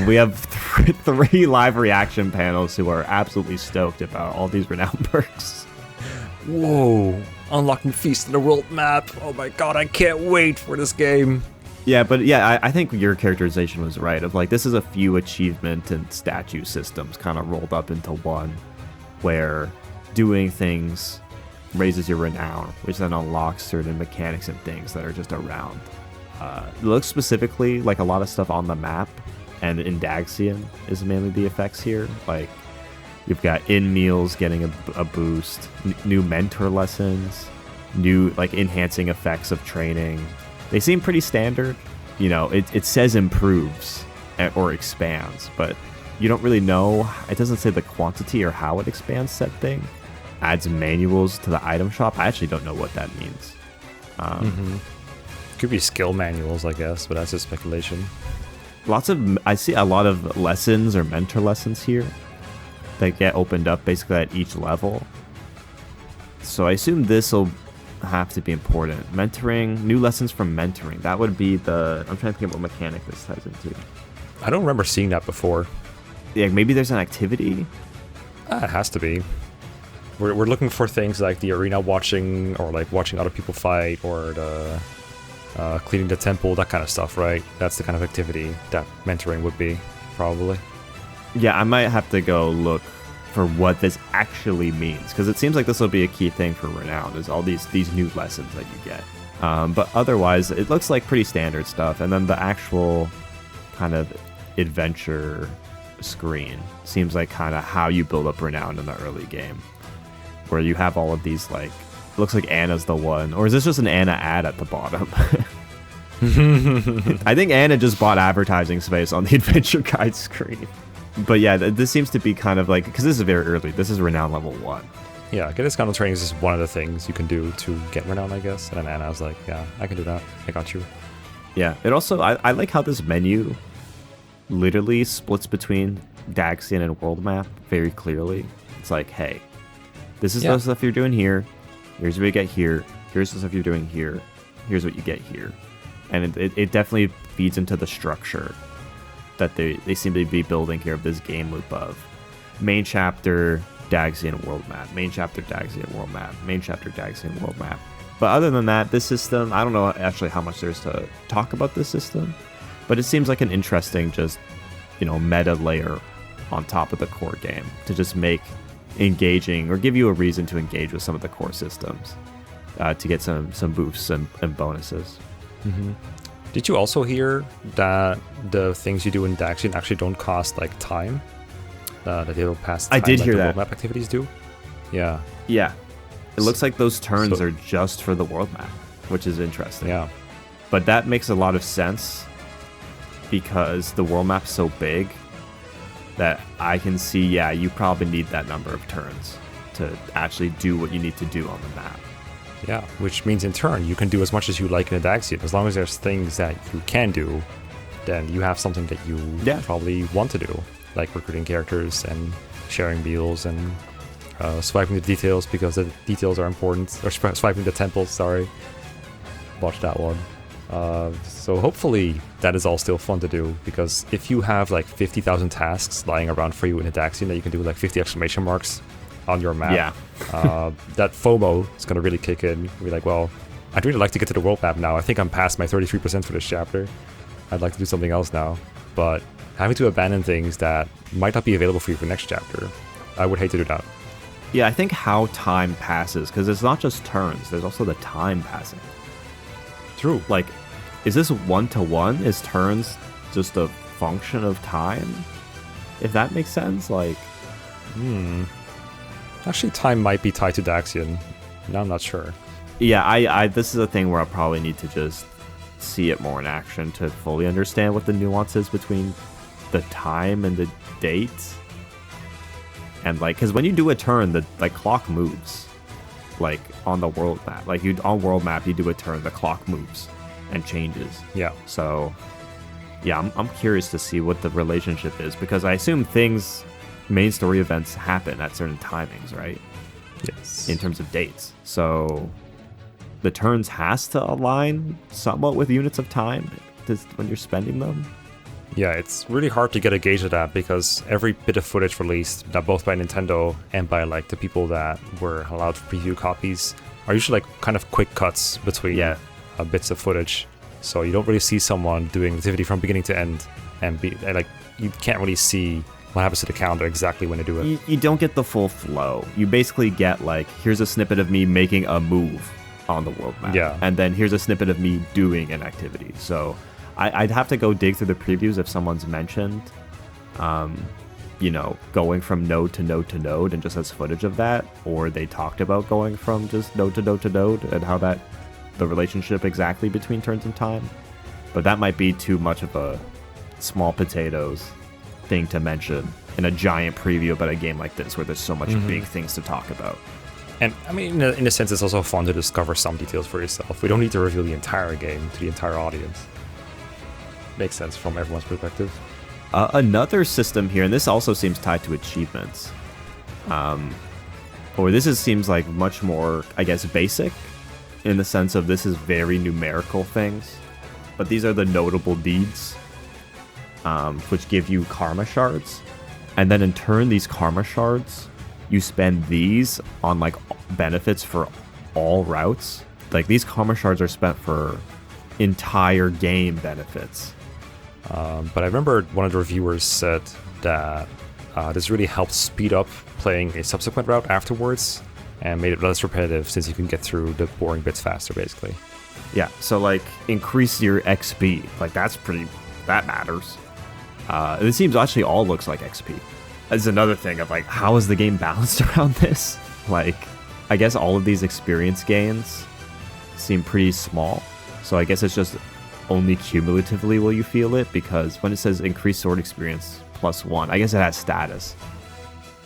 We have 3 live reaction panels who are absolutely stoked about all these Renown perks. Whoa. Unlocking Feast in the World map. Oh my god, I can't wait for this game. Yeah, but yeah, I think your characterization was right. Of like, this is a few achievement and statue systems kind of rolled up into one, where doing things raises your Renown, which then unlocks certain mechanics and things that are just around. It looks specifically like a lot of stuff on the map, and in Daxian is mainly the effects here. Like, you've got in meals getting a boost, new mentor lessons, new like enhancing effects of training. They seem pretty standard. You know, it says improves or expands, but you don't really know. It doesn't say the quantity or how it expands said thing. Adds manuals to the item shop. I actually don't know what that means. Could be skill manuals, I guess, but that's just speculation. I see a lot of lessons or mentor lessons here that get opened up basically at each level. So I assume this will have to be important. Mentoring, new lessons from mentoring. That would be I'm trying to think of what mechanic this ties into. I don't remember seeing that before. Yeah, maybe there's an activity. It has to be. We're looking for things like the arena watching, or like watching other people fight, or the cleaning the temple, that kind of stuff, right? That's the kind of activity that mentoring would be, probably. Yeah, I might have to go look for what this actually means, because it seems like this will be a key thing for Renown, is all these new lessons that you get. But otherwise, it looks like pretty standard stuff. And then the actual kind of adventure screen seems like kind of how you build up Renown in the early game, where you have all of these, like, looks like Anna's the one, or is this just an Anna ad at the bottom? I think Anna just bought advertising space on the adventure guide screen. But yeah, this seems to be kind of like, because this is very early, this is Renown level 1. Yeah, get discount training is just one of the things you can do to get Renown, I guess. And then Anna's like, yeah, I can do that. I got you. Yeah, it also, I like how this menu literally splits between Daxian and World Map very clearly. It's like, hey, this is the stuff you're doing here. Here's what you get here. Here's the stuff you're doing here. Here's what you get here. And it definitely feeds into the structure that they seem to be building here of this game loop of main chapter, Daxian World Map, main chapter, Daxian World Map, main chapter, Daxian World Map. But other than that, this system, I don't know actually how much there's to talk about this system, but it seems like an interesting just, meta layer on top of the core game to just make engaging, or give you a reason to engage with some of the core systems to get some boosts and bonuses. Mm-hmm. Did you also hear that the things you do in Daxian actually don't cost like time? that they will pass I time did like hear the that. world map activities do. Yeah. Yeah. It looks like those turns So- are just for the world map, which is interesting. Yeah. But that makes a lot of sense because the world map's so big that I can see, yeah, you probably need that number of turns to actually do what you need to do on the map. Yeah, which means in turn you can do as much as you like in a Daxian. As long as there's things that you can do, then you have something that you probably want to do, like recruiting characters and sharing meals and swiping the details because the details are important, or swiping the temples, sorry. Watch that one. So hopefully that is all still fun to do, because if you have like 50,000 tasks lying around for you in a Daxian that you can do like 50 exclamation marks on your map, that FOMO is going to really kick in. You'll be like, well, I'd really like to get to the world map now. I think I'm past my 33% for this chapter. I'd like to do something else now. But having to abandon things that might not be available for you for next chapter, I would hate to do that. Yeah, I think how time passes, because it's not just turns, there's also the time passing. True. Like, is this one-to-one? Is turns just a function of time? If that makes sense? Like, Actually, time might be tied to Daxian. No, I'm not sure. yeah, I this is a thing where I probably need to just see it more in action to fully understand what the nuance is between the time and the date. And like, because when you do a turn, the clock moves, like on the world map. Like on world map, you do a turn, the clock moves and changes. Yeah. So, yeah, I'm curious to see what the relationship is, because I assume main story events happen at certain timings, right? Yes. In terms of dates. So the turns has to align somewhat with units of time when you're spending them. Yeah, it's really hard to get a gauge of that, because every bit of footage released, both by Nintendo and by like the people that were allowed to preview copies, are usually like kind of quick cuts between bits of footage. So you don't really see someone doing activity from beginning to end, and like you can't really see what happens to the calendar exactly when they do it. You don't get the full flow. You basically get like, here's a snippet of me making a move on the world map, and then here's a snippet of me doing an activity. So I'd have to go dig through the previews if someone's mentioned, going from node to node to node and just has footage of that, or they talked about going from just node to node to node and how that the relationship exactly between turns and time. But that might be too much of a small potatoes thing to mention in a giant preview about a game like this, where there's so much big things to talk about. And I mean, in a sense, it's also fun to discover some details for yourself. We don't need to reveal the entire game to the entire audience. Makes sense from everyone's perspective. Another system here, and this also seems tied to achievements. Or this seems like much more, I guess, basic, in the sense of this is very numerical things. But these are the notable deeds, which give you karma shards. And then in turn, these karma shards, you spend these on like benefits for all routes. Like these karma shards are spent for entire game benefits. But I remember one of the reviewers said that this really helped speed up playing a subsequent route afterwards and made it less repetitive, since you can get through the boring bits faster, basically. Yeah, so like increase your XP. Like that matters. It seems actually all looks like XP. That's another thing of like, how is the game balanced around this? Like, I guess all of these experience gains seem pretty small. So I guess it's just only cumulatively will you feel it, because when it says increased sword experience +1, I guess it has status.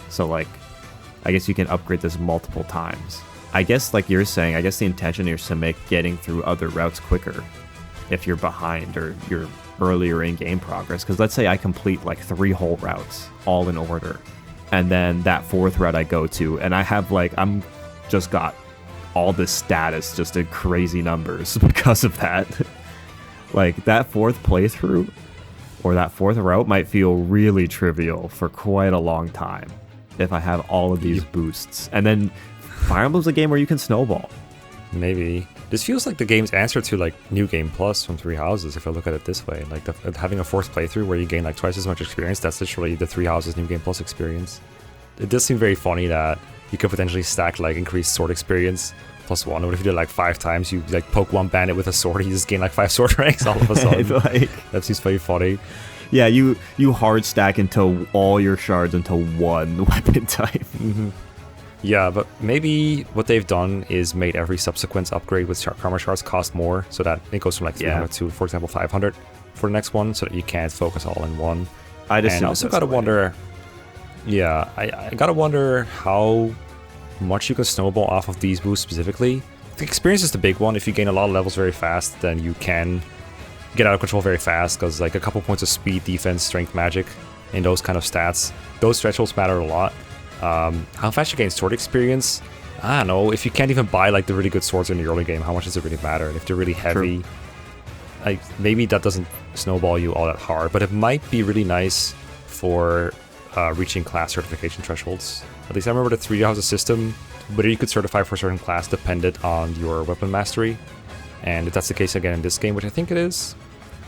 So like, I guess you can upgrade this multiple times. I guess like you're saying, I guess the intention here is to make getting through other routes quicker if you're behind or you're earlier in game progress. Because let's say I complete like 3 whole routes all in order, and then that 4th route I go to, and I have like, I'm just got all this status just in crazy numbers because of that. Like that 4th playthrough or that 4th route might feel really trivial for quite a long time if I have all of these boosts. And then Fire Emblem's a game where you can snowball. Maybe. This feels like the game's answer to like New Game Plus from Three Houses, if I look at it this way. Like having a 4th playthrough where you gain like twice as much experience, that's literally the Three Houses New Game Plus experience. It does seem very funny that you could potentially stack like increased sword experience +1. What if you did like 5 times, you like poke one bandit with a sword, you just gain like 5 sword ranks all of a sudden. Like, that seems very funny. Yeah, you hard stack into all your shards into one weapon type. Yeah, but maybe what they've done is made every subsequent upgrade with karma shards cost more, so that it goes from like 300 to, for example, 500 for the next one, so that you can't focus all in one. I also gotta wonder. Yeah, I gotta wonder how much you can snowball off of these boosts specifically. The experience is the big one. If you gain a lot of levels very fast, then you can get out of control very fast, because like a couple points of speed, defense, strength, magic, and those kind of stats, those thresholds matter a lot. How fast you gain sword experience, I don't know. If you can't even buy like the really good swords in the early game, how much does it really matter? And if they're really heavy, like maybe that doesn't snowball you all that hard, but it might be really nice for reaching class certification thresholds. At least I remember the 3 houses system, whether you could certify for a certain class depended on your weapon mastery. And if that's the case again in this game, which I think it is,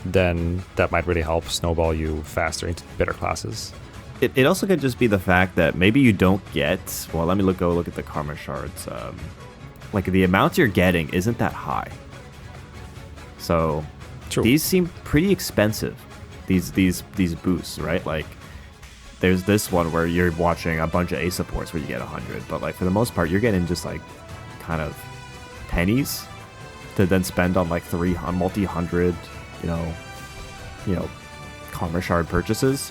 then that might really help snowball you faster into better classes. It also could just be the fact that maybe you don't get... Well, let me go look at the karma shards. Like, the amount you're getting isn't that high. So, these seem pretty expensive. These boosts, right? Like, there's this one where you're watching a bunch of A supports where you get 100. But, like, for the most part, you're getting just, like, kind of pennies to then spend on, like, multi-hundred, you know, karma shard purchases.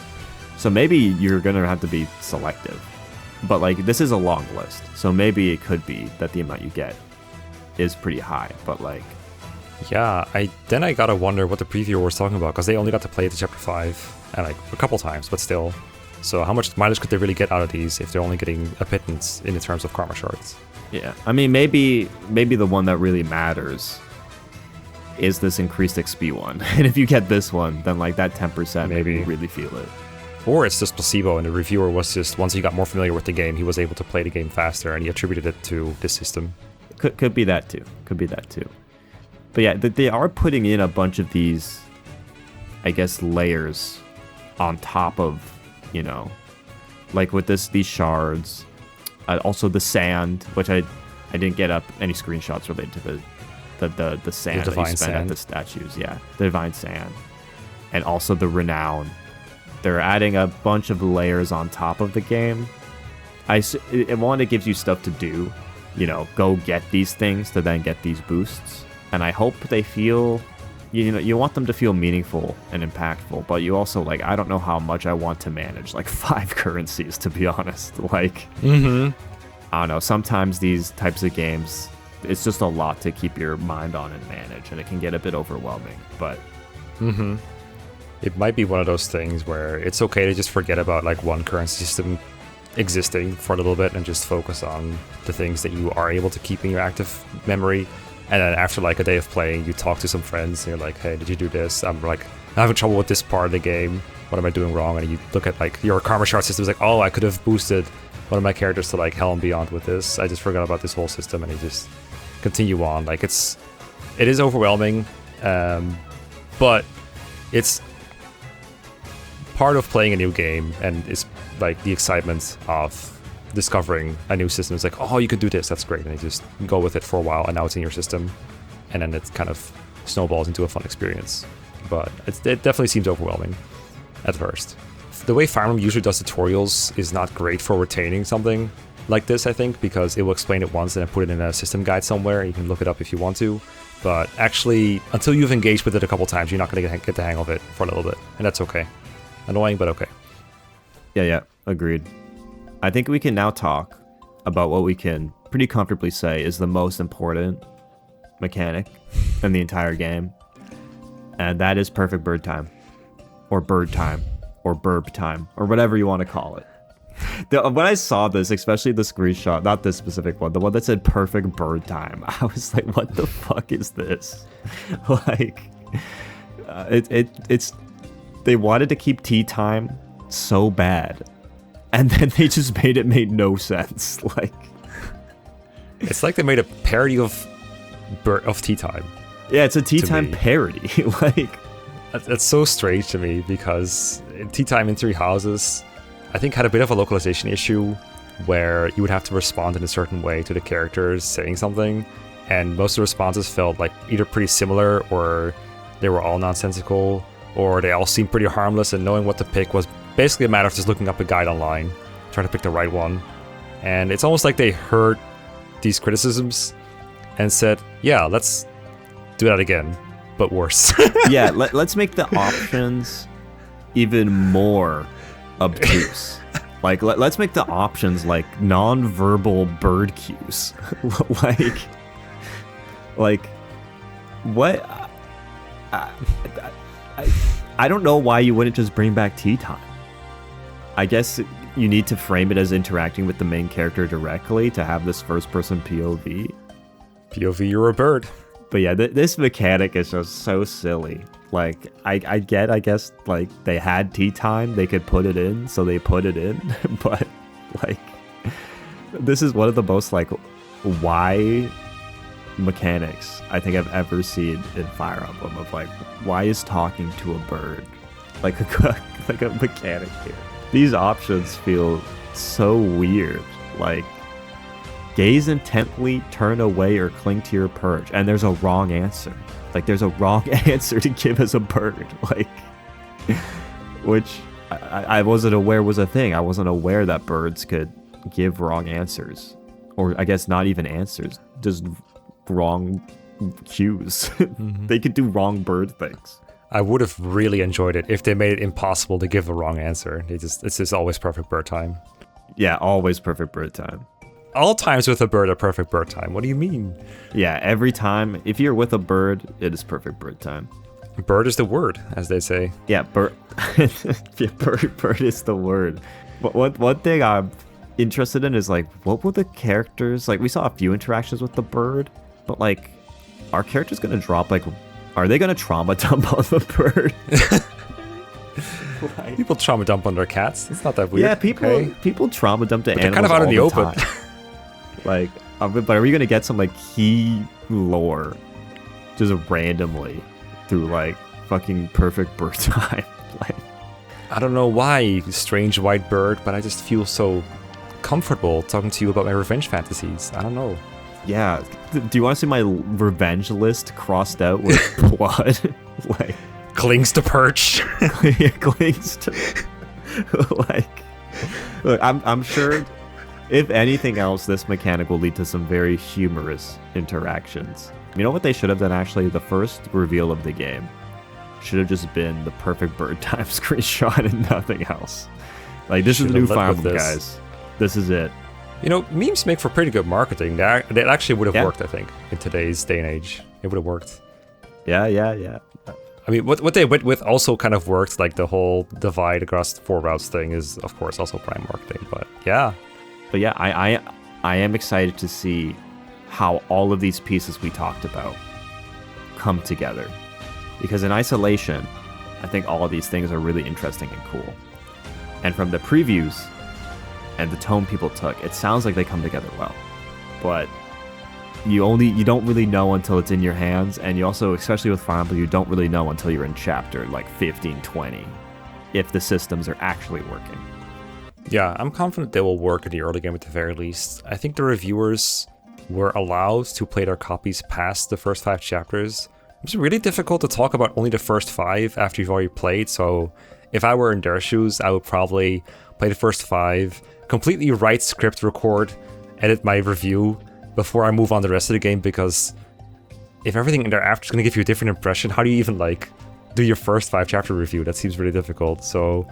So maybe you're going to have to be selective. But, like, this is a long list. So maybe it could be that the amount you get is pretty high. But, like... Yeah, I gotta wonder what the previewer was talking about, because they only got to play the Chapter 5 and, like, a couple times, but still. So how much mileage could they really get out of these if they're only getting a pittance in terms of karma shards? Yeah, I mean, maybe the one that really matters is this increased XP one. And if you get this one, then, like, that 10% maybe you really feel it. Or it's just placebo, and the reviewer was just, once he got more familiar with the game, he was able to play the game faster, and he attributed it to this system. Could be that too. But yeah, they are putting in a bunch of these, I guess, layers on top of, you know, like with these shards. Also the sand, which I didn't get up any screenshots related to the sand that you spend at the statues. Yeah, the divine sand. And also the Renown. They're adding a bunch of layers on top of the game. One, it gives you stuff to do. You know, go get these things to then get these boosts. And I hope they feel, you know, you want them to feel meaningful and impactful. But you also, like, I don't know how much I want to manage, like, 5 currencies, to be honest. Like, I don't know. Sometimes these types of games, it's just a lot to keep your mind on and manage. And it can get a bit overwhelming. But... It might be one of those things where it's okay to just forget about like one currency system existing for a little bit and just focus on the things that you are able to keep in your active memory. And then after like a day of playing, you talk to some friends and you're like, hey, did you do this? I'm having trouble with this part of the game. What am I doing wrong? And you look at like your karma shard system, is like, oh, I could have boosted one of my characters to like hell and beyond with this. I just forgot about this whole system, and you just continue on. Like it is overwhelming, but it's part of playing a new game, and it's like the excitement of discovering a new system. It's like, oh, you could do this, that's great, and you just go with it for a while, and now it's in your system, and then it kind of snowballs into a fun experience. But it definitely seems overwhelming at first. The way Fire Emblem usually does tutorials is not great for retaining something like this, I think, because it will explain it once and then put it in a system guide somewhere, and you can look it up if you want to. But actually, until you've engaged with it a couple times, you're not going to get the hang of it for a little bit, and that's okay. Annoying, but okay. Yeah, agreed. I think we can now talk about what we can pretty comfortably say is the most important mechanic in the entire game, and that is perfect bird time, or bird time, or burb time, or whatever you want to call it. When I saw this, especially the screenshot, not this specific one, the one that said perfect bird time, I was like, what the fuck is this? Like, it's they wanted to keep tea time so bad, and then they just made no sense. Like, it's like they made a parody of tea time. Yeah, it's a tea time parody. Like, that's so strange to me, because tea time in 3 houses, I think, had a bit of a localization issue where you would have to respond in a certain way to the characters saying something, and most of the responses felt like either pretty similar or they were all nonsensical, or they all seem pretty harmless, and knowing what to pick was basically a matter of just looking up a guide online, trying to pick the right one. And it's almost like they heard these criticisms and said, yeah, let's do that again, but worse. Yeah, let's make the options even more obtuse. Like, let's make the options like non-verbal bird cues. like, what? I don't know why you wouldn't just bring back tea time. I guess you need to frame it as interacting with the main character directly to have this first-person POV. POV, you're a bird. But yeah, this mechanic is just so silly. Like, I guess, like, they had tea time, they could put it in, so they put it in. But, like, this is one of the most, like, why mechanics I think I've ever seen in Fire Emblem. Of, like, why is talking to a bird like a mechanic here? These options feel so weird. Like, gaze intently, turn away, or cling to your perch. And there's a wrong answer. Like, there's a wrong answer to give as a bird. Like, which I wasn't aware was a thing. I wasn't aware that birds could give wrong answers. Or I guess not even answers, just wrong cues. Mm-hmm. They could do wrong bird things. I would have really enjoyed it if they made it impossible to give a wrong answer. It's just always perfect bird time. Yeah, always perfect bird time. All times with a bird are perfect bird time. What do you mean? Yeah, every time. If you're with a bird, it is perfect bird time. Bird is the word, as they say. Yeah, bird. Yeah, bird is the word. But one thing I'm interested in is, like, what will the characters, like, we saw a few interactions with the bird, but, like, are characters gonna drop, like, are they gonna trauma dump on the bird? Like, people trauma dump on their cats. It's not that weird. Yeah, people trauma dump to but animals kind of out in the open. Time. Like, but are we gonna get some, like, key lore just randomly through, like, fucking perfect bird time? Like, I don't know why, strange white bird, but I just feel so comfortable talking to you about my revenge fantasies. I don't know. Yeah. Do you want to see my revenge list crossed out with blood? Like, clings to perch. Clings to. Like, look, I'm sure. If anything else, this mechanic will lead to some very humorous interactions. You know what they should have done, actually? The first reveal of the game should have just been the perfect bird time screenshot and nothing else. Like, this is the new Fire Emblem, guys. This is it. You know, memes make for pretty good marketing. That actually would have worked, I think, in today's day and age. It would have worked. Yeah. I mean, what they went with also kind of worked. Like, the whole divide across 4 routes thing is, of course, also prime marketing. But yeah. But yeah, I am excited to see how all of these pieces we talked about come together. Because in isolation, I think all of these things are really interesting and cool. And from the previews and the tone people took, it sounds like they come together well. But you don't really know until it's in your hands, and you also, especially with Fire Emblem, you don't really know until you're in chapter like 15, 20, if the systems are actually working. Yeah, I'm confident they will work in the early game at the very least. I think the reviewers were allowed to play their copies past the first 5 chapters. It's really difficult to talk about only the first 5 after you've already played, so if I were in their shoes, I would probably play the first 5, completely write, script, record, edit my review before I move on to the rest of the game, because if everything thereafter is going to give you a different impression, how do you even, like, do your first 5 chapter review? That seems really difficult, so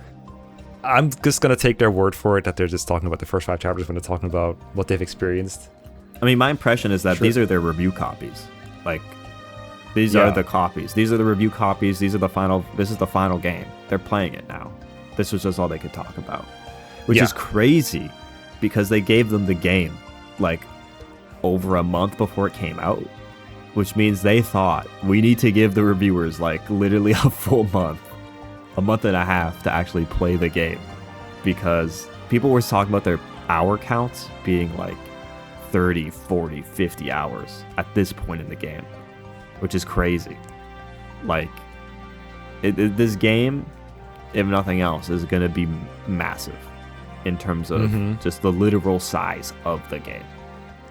I'm just going to take their word for it that they're just talking about the first 5 chapters when they're talking about what they've experienced. I mean, my impression is that these are their review copies. Like, these are the copies. These are the review copies. This is the final game. They're playing it now. This was just all they could talk about. Which is crazy, because they gave them the game, like, over a month before it came out. Which means they thought, we need to give the reviewers, like, literally a full month. A month and a half to actually play the game. Because people were talking about their hour counts being, like, 30, 40, 50 hours at this point in the game. Which is crazy. Like, this game, if nothing else, is going to be massive in terms of just the literal size of the game.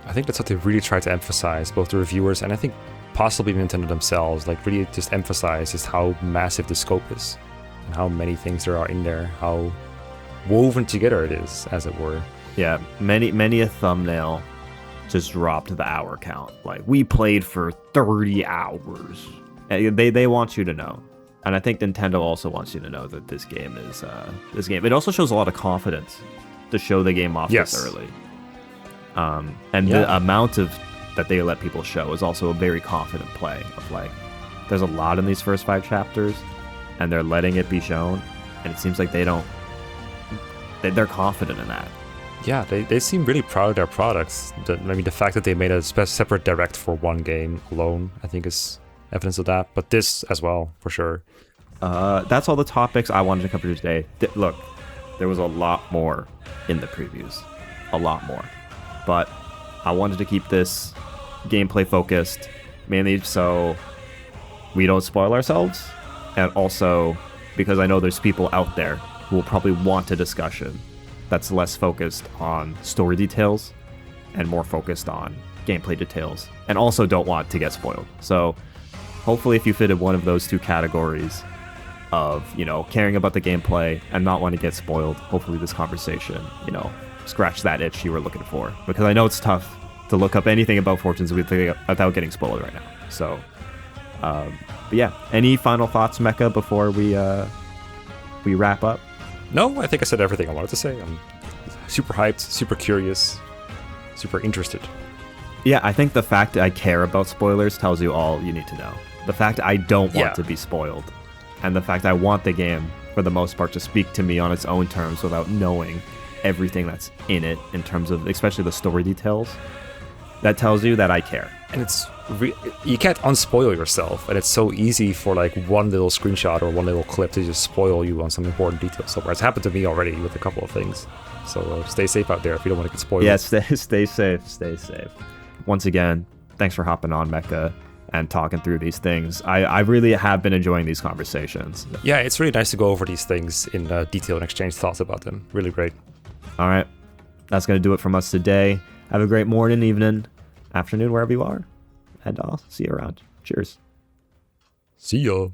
I think that's what they really try to emphasize, both the reviewers and I think possibly Nintendo themselves, like really just emphasize just how massive the scope is and how many things there are in there, how woven together it is, as it were. Yeah, many a thumbnail just dropped the hour count. Like, we played for 30 hours. They want you to know. And I think Nintendo also wants you to know that this game is this game. It also shows a lot of confidence to show the game off this early. The amount of that they let people show is also a very confident play of like, there's a lot in these first 5 chapters, and they're letting it be shown, and it seems like they're confident in that. Yeah, they seem really proud of their products. The fact that they made a separate direct for one game alone, I think, is evidence of that. But this as well, for sure. That's all the topics I wanted to cover today. Look, there was a lot more in the previews. A lot more. But I wanted to keep this gameplay focused, mainly so we don't spoil ourselves, and also because I know there's people out there who will probably want a discussion that's less focused on story details and more focused on gameplay details, and also don't want to get spoiled. So hopefully if you fit in one of those 2 categories of, caring about the gameplay and not want to get spoiled, hopefully this conversation, scratch that itch you were looking for. Because I know it's tough to look up anything about Fortunes without getting spoiled right now. So, but yeah, any final thoughts, Mecha, before we wrap up? No, I think I said everything I wanted to say. I'm super hyped, super curious, super interested. Yeah, I think the fact that I care about spoilers tells you all you need to know. The fact I don't want to be spoiled, and the fact I want the game, for the most part, to speak to me on its own terms without knowing everything that's in it, in terms of especially the story details, that tells you that I care. And you can't unspoil yourself, and it's so easy for like one little screenshot or one little clip to just spoil you on some important details. So it's happened to me already with a couple of things. So stay safe out there if you don't want to get spoiled. Yeah, stay safe. Once again, thanks for hopping on, Mecha, and talking through these things. I really have been enjoying these conversations. Yeah, it's really nice to go over these things in detail and exchange thoughts about them. Really great. All right, that's going to do it from us today. Have a great morning, evening, afternoon, wherever you are, and I'll see you around. Cheers. See ya.